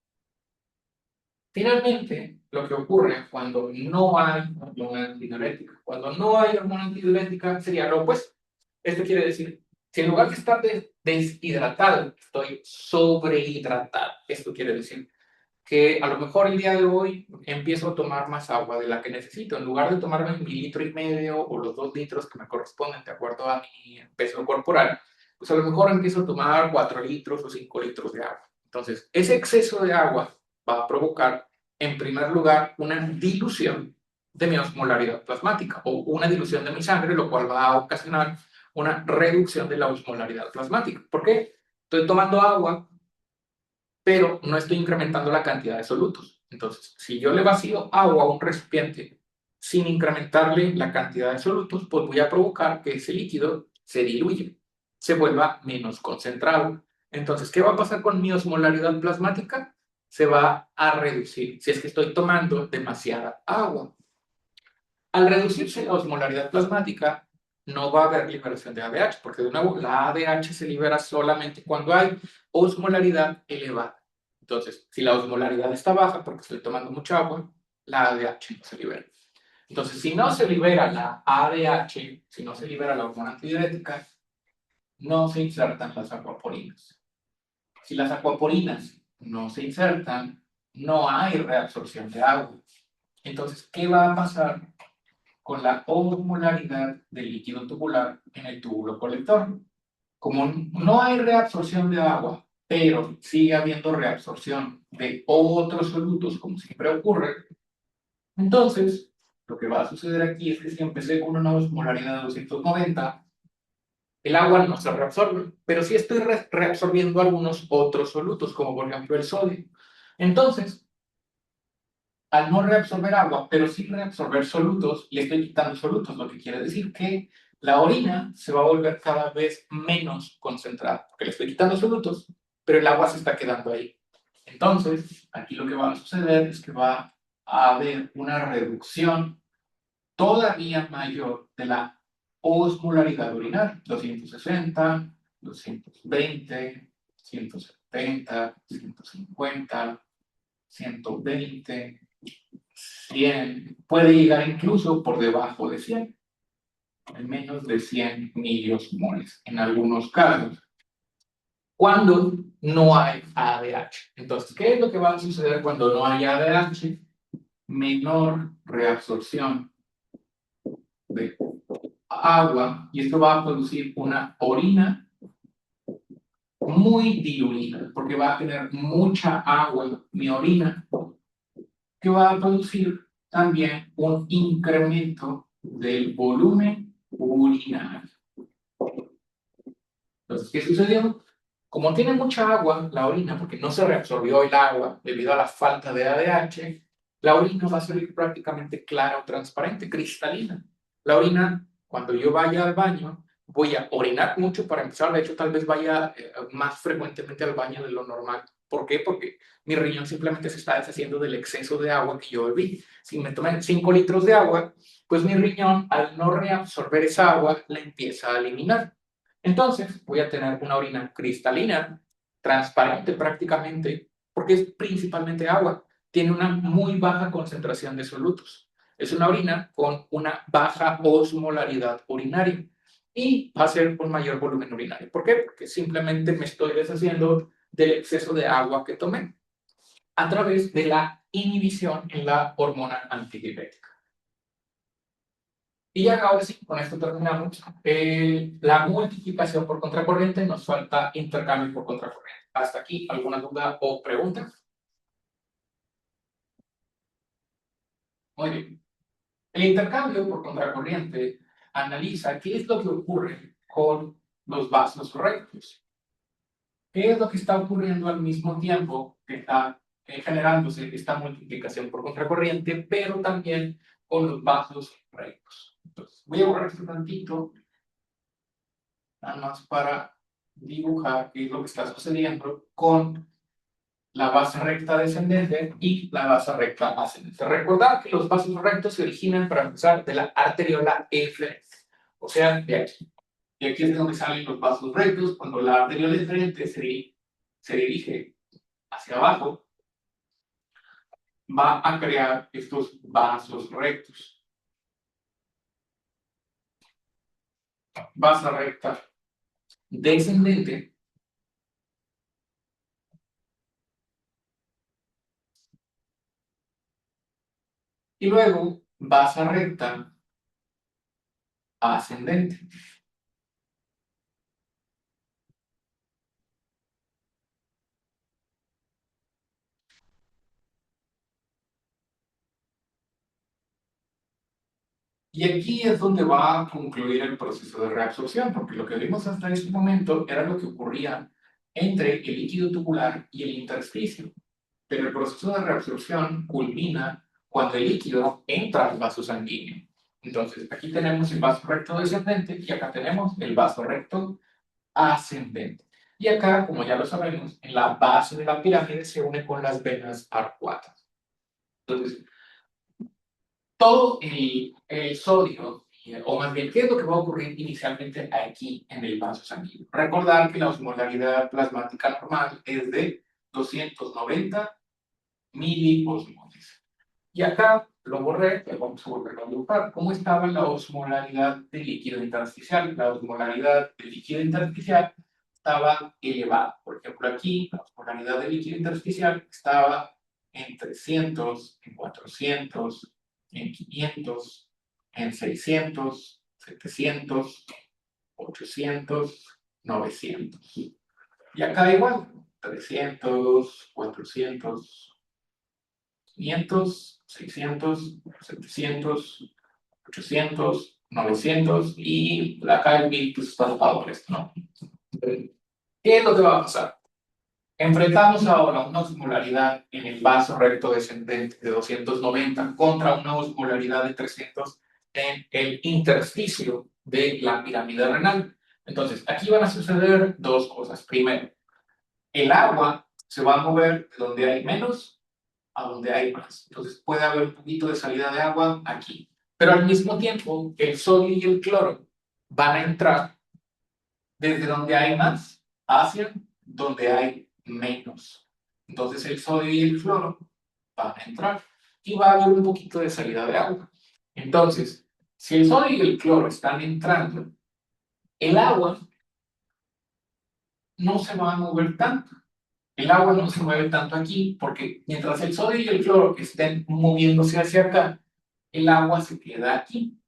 Speaker 1: Finalmente, lo que ocurre cuando no hay hormona antidiurética. Cuando no hay hormona antidiurética sería lo opuesto. Esto quiere decir, si en lugar de estar deshidratado, estoy sobrehidratado. Esto quiere decir que a lo mejor el día de hoy empiezo a tomar más agua de la que necesito. En lugar de tomarme 1,5 litros o los 2 litros que me corresponden de acuerdo a mi peso corporal, pues a lo mejor empiezo a tomar 4 litros o 5 litros de agua. Entonces, ese exceso de agua va a provocar, en primer lugar, una dilución de mi osmolaridad plasmática o una dilución de mi sangre, lo cual va a ocasionar una reducción de la osmolaridad plasmática. ¿Por qué? Estoy tomando agua, pero no estoy incrementando la cantidad de solutos. Entonces, si yo le vacío agua a un recipiente sin incrementarle la cantidad de solutos, pues voy a provocar que ese líquido se diluya, se vuelva menos concentrado. Entonces, ¿qué va a pasar con mi osmolaridad plasmática? Se va a reducir si es que estoy tomando demasiada agua. Al reducirse la osmolaridad plasmática, no va a haber liberación de ADH, porque de nuevo la ADH se libera solamente cuando hay osmolaridad elevada. Entonces, si la osmolaridad está baja porque estoy tomando mucha agua, la ADH no se libera. Entonces, si no se libera la ADH, si no se libera la hormona antidiurética, no se insertan las acuaporinas. Si las acuaporinas no se insertan, no hay reabsorción de agua. Entonces, ¿qué va a pasar con la osmolaridad del líquido tubular en el túbulo colector? Como no hay reabsorción de agua, pero sigue habiendo reabsorción de otros solutos, como siempre ocurre, entonces lo que va a suceder aquí es que si empecé con una osmolaridad de 290, el agua no se reabsorbe, pero sí estoy reabsorbiendo algunos otros solutos, como por ejemplo el sodio. Entonces, al no reabsorber agua, pero sí reabsorber solutos, le estoy quitando solutos, lo que quiere decir que la orina se va a volver cada vez menos concentrada, porque le estoy quitando solutos, pero el agua se está quedando ahí. Entonces, aquí lo que va a suceder es que va a haber una reducción todavía mayor de la osmolaridad urinaria, 260, 220, 170, 150, 120, 100, puede llegar incluso por debajo de 100, en menos de 100 miliosmoles en algunos casos, cuando no hay ADH. Entonces, ¿qué es lo que va a suceder cuando no hay ADH? Menor reabsorción de agua, y esto va a producir una orina muy diluida, porque va a tener mucha agua mi orina, que va a producir también un incremento del volumen urinario. Entonces, ¿qué sucedió? Como tiene mucha agua la orina, porque no se reabsorbió el agua debido a la falta de ADH, la orina va a ser prácticamente clara o transparente, cristalina. La orina, cuando yo vaya al baño, voy a orinar mucho para empezar. De hecho, tal vez vaya más frecuentemente al baño de lo normal. ¿Por qué? Porque mi riñón simplemente se está deshaciendo del exceso de agua que yo bebí. Si me tomé 5 litros de agua, pues mi riñón, al no reabsorber esa agua, la empieza a eliminar. Entonces, voy a tener una orina cristalina, transparente prácticamente, porque es principalmente agua. Tiene una muy baja concentración de solutos. Es una orina con una baja osmolaridad urinaria y va a ser un mayor volumen urinario. ¿Por qué? Porque simplemente me estoy deshaciendo del exceso de agua que tomé a través de la inhibición en la hormona antidiurética. Y ya ahora sí, con esto terminamos. La multiplicación por contracorriente, nos falta intercambio por contracorriente. Hasta aquí, ¿alguna duda o pregunta? Muy bien. El intercambio por contracorriente analiza qué es lo que ocurre con los vasos rectos. ¿Qué es lo que está ocurriendo al mismo tiempo que está generándose esta multiplicación por contracorriente, pero también con los vasos rectos? Entonces, voy a borrar esto tantito, nada más para dibujar qué es lo que está sucediendo con la base recta descendente y la base recta ascendente. Recordad que los vasos rectos se originan para empezar de la arteriola efferente, o sea, de aquí. Y aquí es de donde salen los vasos rectos. Cuando la arteriola efferente se dirige hacia abajo, va a crear estos vasos rectos. Base recta descendente y luego base recta ascendente. Y aquí es donde va a concluir el proceso de reabsorción, porque lo que vimos hasta este momento era lo que ocurría entre el líquido tubular y el intersticio. Pero el proceso de reabsorción culmina cuando el líquido entra al vaso sanguíneo. Entonces, aquí tenemos el vaso recto descendente y acá tenemos el vaso recto ascendente. Y acá, como ya lo sabemos, en la base de la pirámide se une con las venas arcuatas. Entonces, todo el sodio, o más bien, ¿qué es lo que va a ocurrir inicialmente aquí en el vaso sanguíneo? Recordar que la osmolaridad plasmática normal es de 290 miliosmoles. Y acá lo borré, pero vamos a volver a dibujar. ¿Cómo estaba la osmolaridad del líquido intersticial? La osmolaridad del líquido intersticial estaba elevada. Por ejemplo, aquí la osmolaridad del líquido intersticial estaba en 300, en 400, en 500, en 600, 700, 800, 900. Y acá igual, 300, 400, 500, 600, 700, 800, 900 y acá el 1000 pues está tapado por esto, ¿no? ¿Qué es lo que va a pasar? Enfrentamos ahora una osmolaridad en el vaso recto descendente de 290 contra una osmolaridad de 300 en el intersticio de la pirámide renal. Entonces, aquí van a suceder dos cosas. Primero, el agua se va a mover de donde hay menos a donde hay más. Entonces puede haber un poquito de salida de agua aquí. Pero al mismo tiempo, el sodio y el cloro van a entrar desde donde hay más hacia donde hay menos. Entonces el sodio y el cloro van a entrar y va a haber un poquito de salida de agua. Entonces, si el sodio y el cloro están entrando, el agua no se va a mover tanto. El agua no se mueve tanto aquí porque mientras el sodio y el cloro estén moviéndose hacia acá, el agua se queda aquí.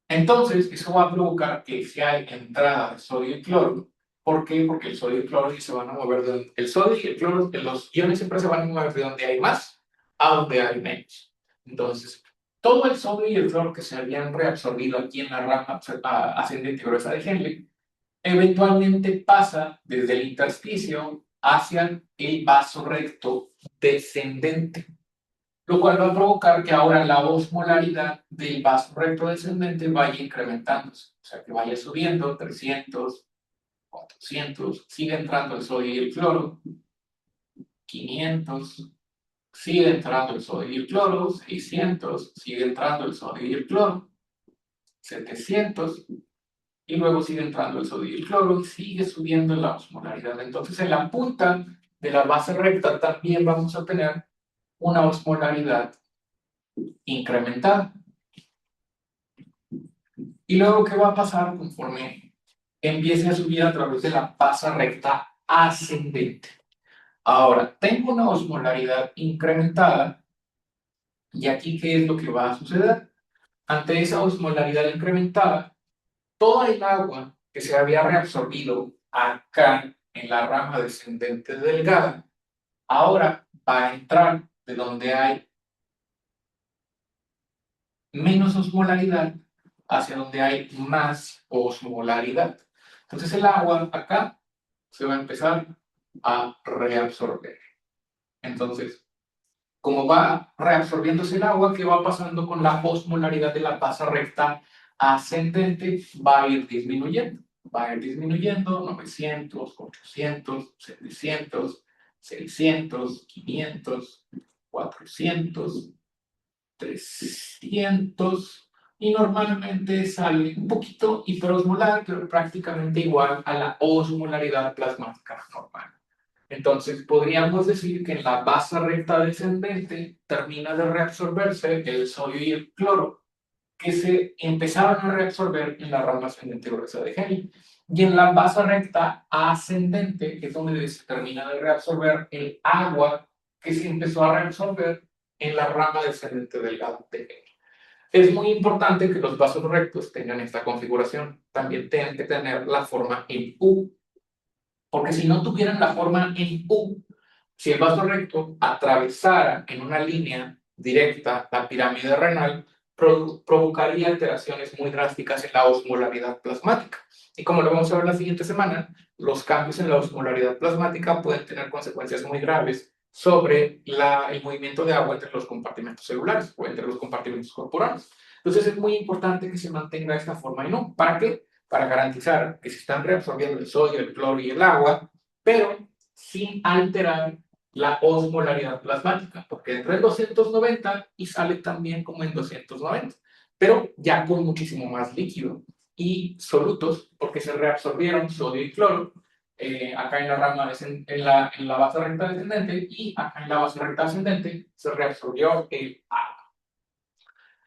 Speaker 1: Entonces, eso va a provocar que si hay entrada de sodio y cloro, ¿por qué? Porque el sodio y el cloro sí se van a mover de donde... El sodio y el cloro, los iones siempre se van a mover de donde hay más a donde hay menos. Entonces, todo el sodio y el cloro que se habían reabsorbido aquí en la rama ascendente y gruesa de Henle, eventualmente pasa desde el intersticio hacia el vaso recto descendente, lo cual va a provocar que ahora la osmolaridad del vaso recto descendente vaya incrementándose, o sea, que vaya subiendo 300, 400, sigue entrando el sodio y el cloro, 500, sigue entrando el sodio y el cloro, 600, sigue entrando el sodio y el cloro, 700, y luego sigue entrando el sodio y el cloro y sigue subiendo la osmolaridad. Entonces, en la punta de la base recta también vamos a tener una osmolaridad incrementada. Y luego, ¿qué va a pasar conforme empiece a subir a través de la base recta ascendente. Ahora, tengo una osmolaridad incrementada y aquí, ¿qué es lo que va a suceder? Ante esa osmolaridad incrementada, toda el agua que se había reabsorbido acá en la rama descendente delgada, ahora va a entrar de donde hay menos osmolaridad hacia donde hay más osmolaridad. Entonces el agua acá se va a empezar a reabsorber. Entonces, como va reabsorbiéndose el agua, ¿qué va pasando con la osmolaridad de la tasa recta ascendente? Va a ir disminuyendo. Va a ir disminuyendo 900, 800, 700, 600, 500, 400, 300 y normalmente sale un poquito hiperosmolar, pero prácticamente igual a la osmolaridad plasmática normal. Entonces, podríamos decir que en la base recta descendente termina de reabsorberse el sodio y el cloro, que se empezaron a reabsorber en la rama ascendente gruesa de Henle. Y en la base recta ascendente, que es donde se termina de reabsorber el agua que se empezó a reabsorber en la rama descendente delgada de Henle. Es muy importante que los vasos rectos tengan esta configuración. También tienen que tener la forma en U, porque si no tuvieran la forma en U, si el vaso recto atravesara en una línea directa la pirámide renal, provocaría alteraciones muy drásticas en la osmolaridad plasmática. Y como lo vamos a ver la siguiente semana, los cambios en la osmolaridad plasmática pueden tener consecuencias muy graves sobre el movimiento de agua entre los compartimentos celulares o entre los compartimentos corporales. Entonces es muy importante que se mantenga esta forma en U. ¿Para qué? Para garantizar que se están reabsorbiendo el sodio, el cloro y el agua, pero sin alterar la osmolaridad plasmática, porque entra en 290 y sale también como en 290, pero ya con muchísimo más líquido y solutos, porque se reabsorbieron sodio y cloro, acá en la rama, en la base recta descendente, y acá en la base recta ascendente se reabsorbió el agua.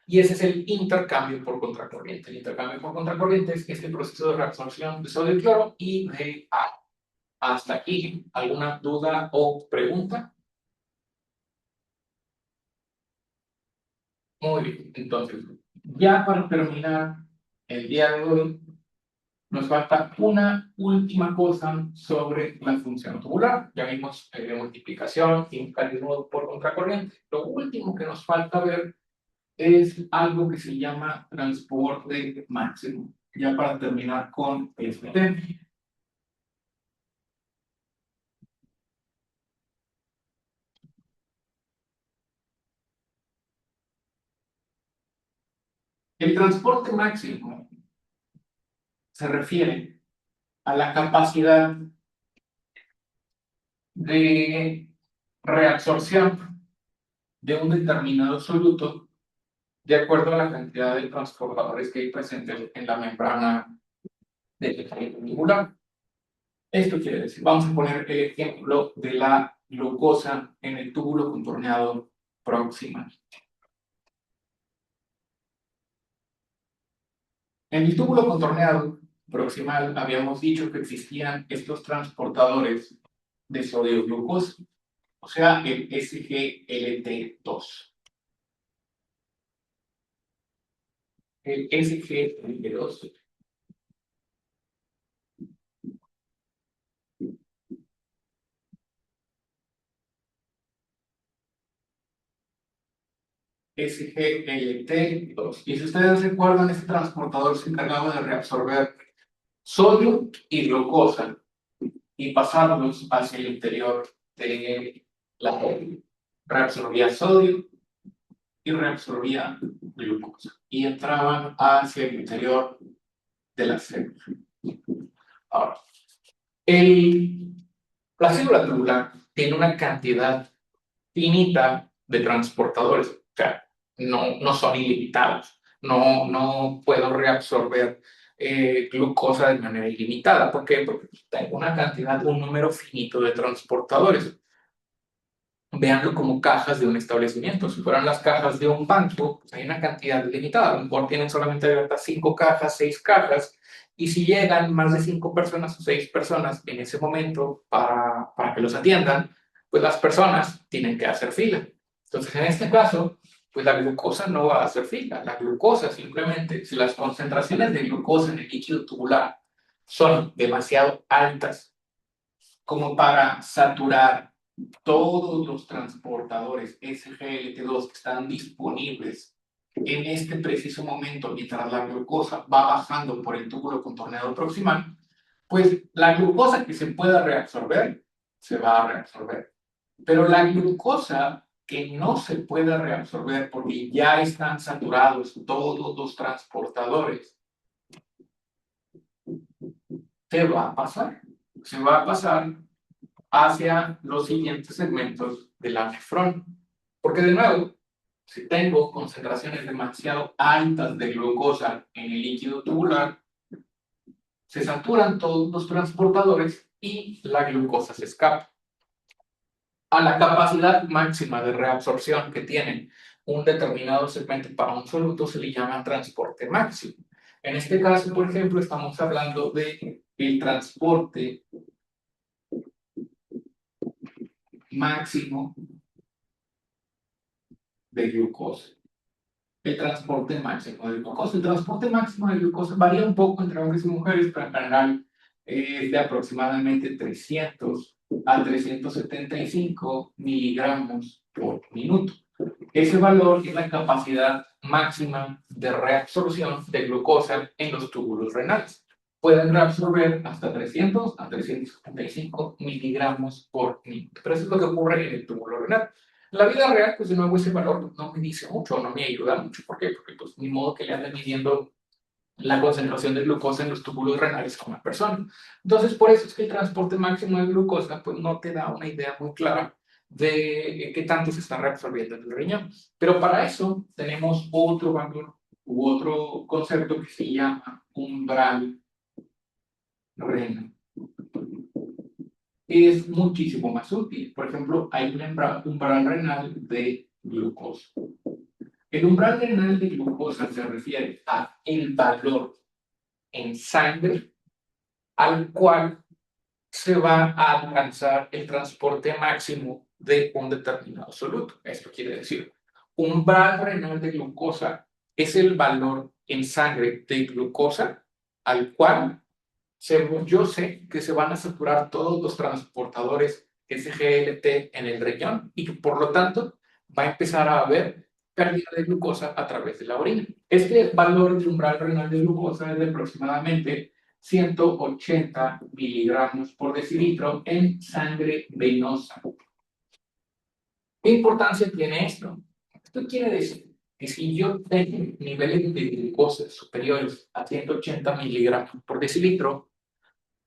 Speaker 1: Y ese es el intercambio por contracorriente. El intercambio por contracorriente es este proceso de reabsorción de sodio y cloro y de agua. Hasta aquí, ¿alguna duda o pregunta? Muy bien, entonces, ya para terminar el día de hoy, nos falta una última cosa sobre la función tubular. Ya vimos multiplicación y mecanismo por contracorriente. Lo último que nos falta ver es algo que se llama transporte máximo. Ya para terminar con este tema. El transporte máximo se refiere a la capacidad de reabsorción de un determinado soluto de acuerdo a la cantidad de transportadores que hay presentes en la membrana del tejido tubular. Esto quiere decir, vamos a poner el ejemplo de la glucosa en el túbulo contorneado proximal. En el túbulo contorneado proximal habíamos dicho que existían estos transportadores de sodio glucosa, o sea, el SGLT2. El SGLT2 SGLT2. Y si ustedes recuerdan, este transportador se encargaba de reabsorber sodio y glucosa y pasarlos hacia el interior de la célula. Reabsorbía sodio y reabsorbía glucosa y entraban hacia el interior de la célula. Ahora, la célula tubular tiene una cantidad finita de transportadores, o sea, no son ilimitados, no puedo reabsorber glucosa de manera ilimitada. ¿Por qué? Porque tengo una cantidad, un número finito de transportadores. Véanlo como cajas de un establecimiento. Si fueran las cajas de un banco, pues hay una cantidad limitada. A lo mejor tienen solamente abiertas 5 cajas, 6 cajas, Y si llegan más de 5 personas o 6 personas en ese momento para que los atiendan, pues las personas tienen que hacer fila. Entonces, en este caso, pues la glucosa no va a hacer fila. La glucosa simplemente, si las concentraciones de glucosa en el líquido tubular son demasiado altas como para saturar todos los transportadores SGLT2 que están disponibles en este preciso momento mientras la glucosa va bajando por el túbulo contorneado proximal, pues la glucosa que se pueda reabsorber, se va a reabsorber. Pero la glucosa que no se pueda reabsorber porque ya están saturados todos los transportadores, se va a pasar. Se va a pasar hacia los siguientes segmentos de la nefrona. Porque de nuevo, si tengo concentraciones demasiado altas de glucosa en el líquido tubular, se saturan todos los transportadores y la glucosa se escapa. A la capacidad máxima de reabsorción que tienen un determinado segmento para un soluto se le llama transporte máximo. En este caso, por ejemplo, estamos hablando de el transporte máximo de glucosa. El transporte máximo de glucosa. El transporte máximo de glucosa varía un poco entre hombres y mujeres, pero en general es de aproximadamente 300 a 375 miligramos por minuto. Ese valor es la capacidad máxima de reabsorción de glucosa en los túbulos renales. Pueden reabsorber hasta 300 a 375 miligramos por minuto. Pero eso es lo que ocurre en el túbulo renal. En la vida real, pues de nuevo ese valor no me dice mucho, no me ayuda mucho. ¿Por qué? Porque pues ni modo que le anden midiendo la concentración de glucosa en los túbulos renales con una persona. Entonces, por eso es que el transporte máximo de glucosa pues no te da una idea muy clara de qué tanto se está reabsorbiendo en el riñón. Pero para eso tenemos otro valor u otro concepto que se llama umbral renal. Es muchísimo más útil. Por ejemplo, hay un umbral renal de glucosa. El umbral renal de glucosa se refiere a el valor en sangre al cual se va a alcanzar el transporte máximo de un determinado soluto. Esto quiere decir, umbral renal de glucosa es el valor en sangre de glucosa al cual yo sé que se van a saturar todos los transportadores SGLT en el riñón y que por lo tanto va a empezar a haber pérdida de glucosa a través de la orina. Este valor de umbral renal de glucosa es de aproximadamente 180 miligramos por decilitro en sangre venosa. ¿Qué importancia tiene esto? Esto quiere decir que si yo tengo niveles de glucosa superiores a 180 miligramos por decilitro,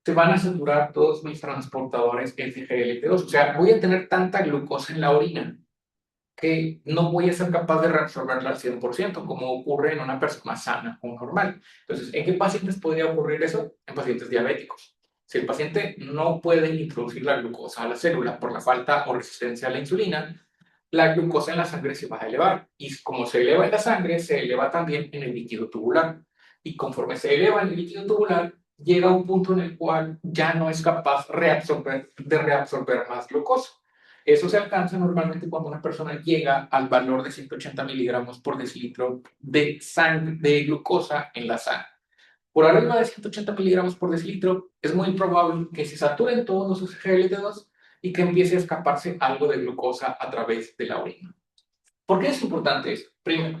Speaker 1: se van a saturar todos mis transportadores SGLT2. O sea, voy a tener tanta glucosa en la orina que no voy a ser capaz de reabsorberla al 100%, como ocurre en una persona sana o normal. Entonces, ¿en qué pacientes podría ocurrir eso? En pacientes diabéticos. Si el paciente no puede introducir la glucosa a la célula por la falta o resistencia a la insulina, la glucosa en la sangre se va a elevar. Y como se eleva en la sangre, se eleva también en el líquido tubular. Y conforme se eleva en el líquido tubular, llega a un punto en el cual ya no es capaz de reabsorber más glucosa. Eso se alcanza normalmente cuando una persona llega al valor de 180 miligramos por decilitro de sangre, de glucosa en la sangre. Por arriba de 180 miligramos por decilitro, es muy probable que se saturen todos los SGLT2 y que empiece a escaparse algo de glucosa a través de la orina. ¿Por qué es importante esto? Primero,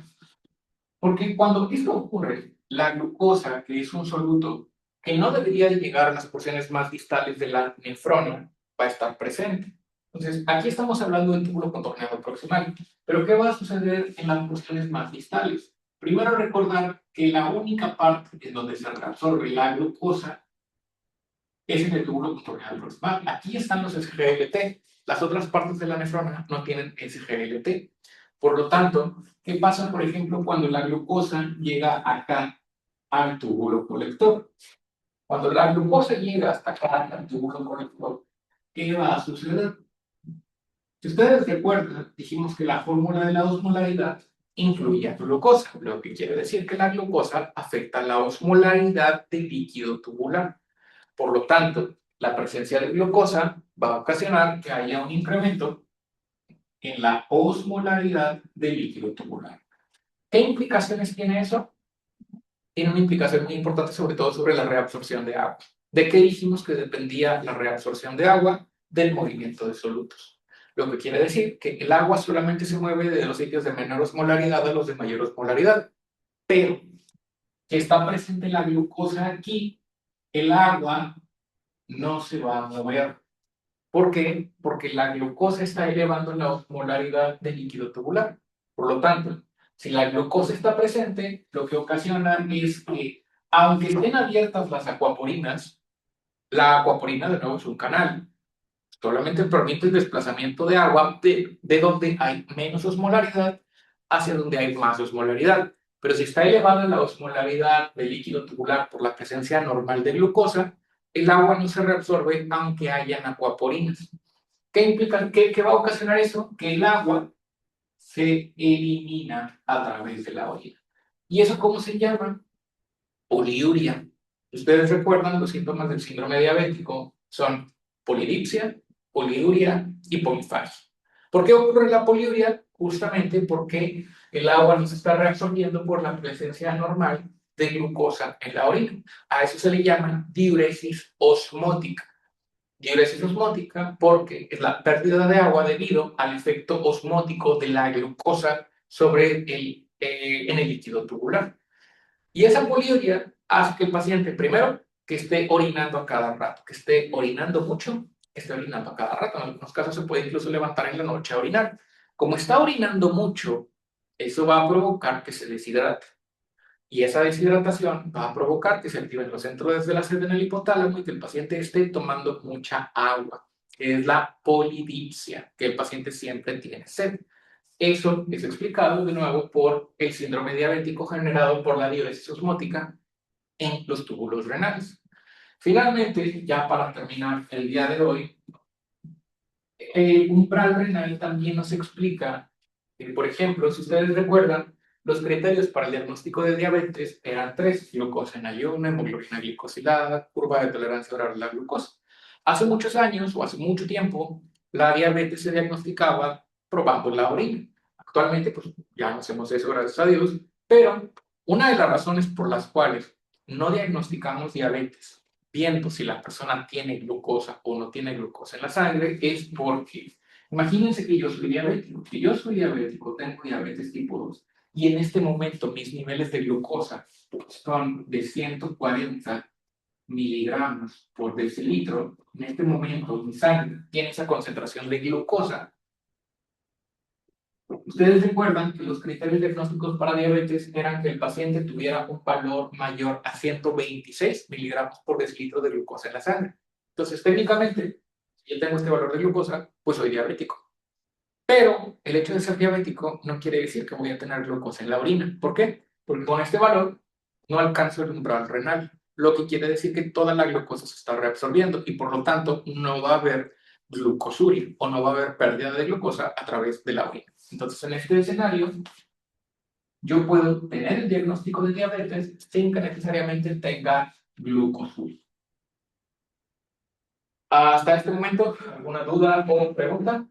Speaker 1: porque cuando esto ocurre, la glucosa, que es un soluto que no debería llegar a las porciones más distales de la nefrona, va a estar presente. Entonces, aquí estamos hablando del túbulo contorneado proximal. Pero ¿qué va a suceder en las porciones más distales? Primero recordar que la única parte en donde se reabsorbe la glucosa es en el túbulo contorneado proximal. Aquí están los SGLT. Las otras partes de la nefrona no tienen SGLT. Por lo tanto, ¿qué pasa, por ejemplo, cuando la glucosa llega acá al túbulo colector? Cuando la glucosa llega hasta acá al túbulo colector, ¿qué va a suceder? Si ustedes recuerdan, dijimos que la fórmula de la osmolaridad incluía glucosa, lo que quiere decir que la glucosa afecta la osmolaridad del líquido tubular. Por lo tanto, la presencia de glucosa va a ocasionar que haya un incremento en la osmolaridad del líquido tubular. ¿Qué implicaciones tiene eso? Tiene una implicación muy importante, sobre todo sobre la reabsorción de agua. ¿De qué dijimos que dependía la reabsorción de agua? Del movimiento de solutos. Lo que quiere decir que el agua solamente se mueve de los sitios de menor osmolaridad a los de mayor osmolaridad. Pero que está presente la glucosa aquí, el agua no se va a mover. ¿Por qué? Porque la glucosa está elevando la osmolaridad del líquido tubular. Por lo tanto, si la glucosa está presente, lo que ocasiona es que, aunque estén abiertas las acuaporinas, la acuaporina de nuevo es un canal. Solamente permite el desplazamiento de agua de donde hay menos osmolaridad hacia donde hay más osmolaridad. Pero si está elevada la osmolaridad del líquido tubular por la presencia normal de glucosa, el agua no se reabsorbe aunque hayan acuaporinas. ¿Qué implica? ¿Qué va a ocasionar eso? Que el agua se elimina a través de la orina. ¿Y eso cómo se llama? Poliuria. Ustedes recuerdan los síntomas del síndrome diabético son polidipsia, poliuria y polifagia. ¿Por qué ocurre la poliuria? Justamente porque el agua no se está reabsorbiendo por la presencia normal de glucosa en la orina. A eso se le llama diuresis osmótica. Diuresis osmótica porque es la pérdida de agua debido al efecto osmótico de la glucosa en el líquido tubular. Y esa poliuria hace que el paciente, primero, que esté orinando a cada rato, que esté orinando mucho, que esté orinando a cada rato. En algunos casos se puede incluso levantar en la noche a orinar. Como está orinando mucho, eso va a provocar que se deshidrate. Y esa deshidratación va a provocar que se activen los centros de la sed en el hipotálamo y que el paciente esté tomando mucha agua, que es la polidipsia, que el paciente siempre tiene sed. Eso es explicado de nuevo por el síndrome diabético generado por la diuresis osmótica en los túbulos renales. Finalmente, ya para terminar el día de hoy, el umbral renal también nos explica, por ejemplo, si ustedes recuerdan, los criterios para el diagnóstico de diabetes eran tres: glucosa en ayuno, hemoglobina glicosilada, curva de tolerancia oral a la glucosa. Hace muchos años o hace mucho tiempo, la diabetes se diagnosticaba probando la orina. Actualmente, pues ya no hacemos eso, gracias a Dios, pero una de las razones por las cuales no diagnosticamos diabetes viendo si la persona tiene glucosa o no tiene glucosa en la sangre es porque, imagínense que yo soy diabético, tengo diabetes tipo 2, y en este momento mis niveles de glucosa son de 140 miligramos por decilitro. En este momento mi sangre tiene esa concentración de glucosa. Ustedes recuerdan que los criterios diagnósticos para diabetes eran que el paciente tuviera un valor mayor a 126 miligramos por decilitro de glucosa en la sangre. Entonces, técnicamente, si yo tengo este valor de glucosa, pues soy diabético. Pero el hecho de ser diabético no quiere decir que voy a tener glucosa en la orina. ¿Por qué? Porque con este valor no alcanzo el umbral renal, lo que quiere decir que toda la glucosa se está reabsorbiendo y por lo tanto no va a haber glucosuria o no va a haber pérdida de glucosa a través de la orina. Entonces, en este escenario, yo puedo tener el diagnóstico de diabetes sin que necesariamente tenga glucosuria. Hasta este momento, ¿alguna duda o pregunta?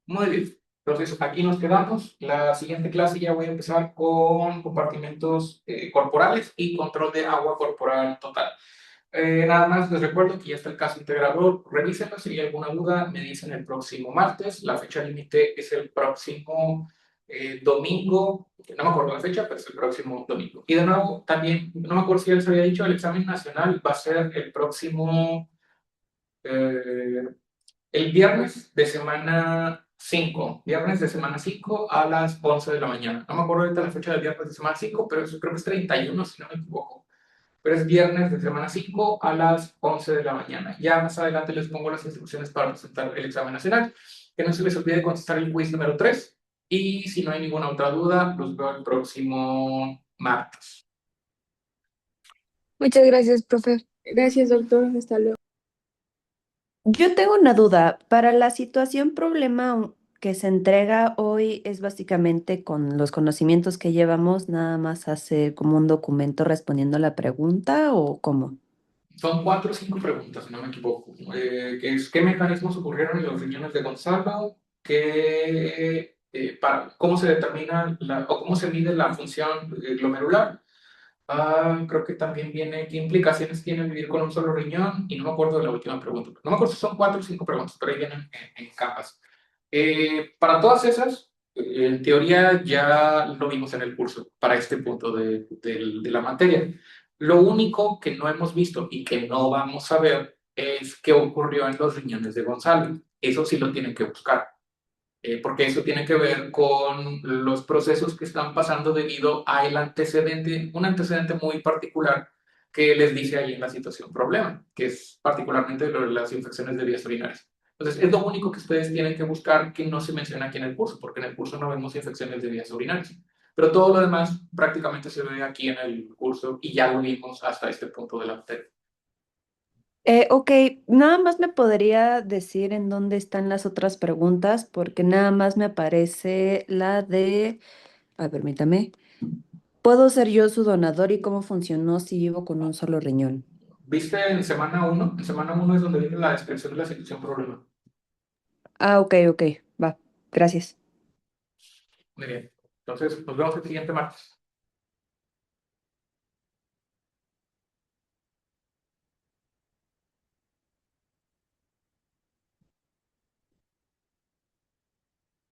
Speaker 1: Muy bien. Entonces, aquí nos quedamos. La siguiente clase ya voy a empezar con compartimentos corporales y control de agua corporal total. Nada más les recuerdo que ya está el caso integrador. Revísenlo. Si hay alguna duda, me dicen el próximo martes. La fecha límite es el próximo domingo. No me acuerdo la fecha, pero es el próximo domingo. Y de nuevo, también, no me acuerdo si ya les había dicho, el examen nacional va a ser el próximo. eh, el viernes de semana 5, viernes de semana 5 a las 11 de la mañana. No me acuerdo ahorita la fecha del viernes de semana 5, pero eso creo que es 31, si no me equivoco. Pero es viernes de semana 5 a las 11 de la mañana. Ya más adelante les pongo las instrucciones para presentar el examen nacional. Que no se les olvide contestar el quiz número 3. Y si no hay ninguna otra duda, los veo el próximo martes.
Speaker 2: Muchas gracias, profe.
Speaker 3: Gracias, doctor. Hasta luego.
Speaker 2: Yo tengo una duda. Para la situación problema que se entrega hoy es básicamente con los conocimientos que llevamos, nada más hacer como un documento respondiendo a la pregunta o cómo.
Speaker 1: Son cuatro o cinco preguntas, si no me equivoco. ¿Qué mecanismos ocurrieron en los riñones de Gonzalo? ¿Cómo se determina o cómo se mide la función glomerular? Creo que también viene qué implicaciones tiene vivir con un solo riñón y no me acuerdo de la última pregunta. No me acuerdo si son cuatro o cinco preguntas, pero ahí vienen en capas. Para todas esas, en teoría ya lo vimos en el curso para este punto de la materia. Lo único que no hemos visto y que no vamos a ver es qué ocurrió en los riñones de Gonzalo. Eso sí lo tienen que buscar, porque eso tiene que ver con los procesos que están pasando debido a el antecedente, un antecedente muy particular que les dice ahí en la situación problema, que es particularmente lo de las infecciones de vías urinarias. Entonces, es lo único que ustedes tienen que buscar que no se menciona aquí en el curso, porque en el curso no vemos infecciones de vías urinarias. Pero todo lo demás prácticamente se ve aquí en el curso y ya lo vimos hasta este punto de la materia.
Speaker 2: Ok, nada más me podría decir en dónde están las otras preguntas, porque nada más me aparece la de, permítame, ¿puedo ser yo su donador y cómo funcionó si vivo con un solo riñón?
Speaker 1: ¿Viste en semana uno? En semana uno es donde viene la descripción de la situación problema.
Speaker 2: Ok, ok, va, gracias.
Speaker 1: Muy bien. Entonces, nos vemos el siguiente martes.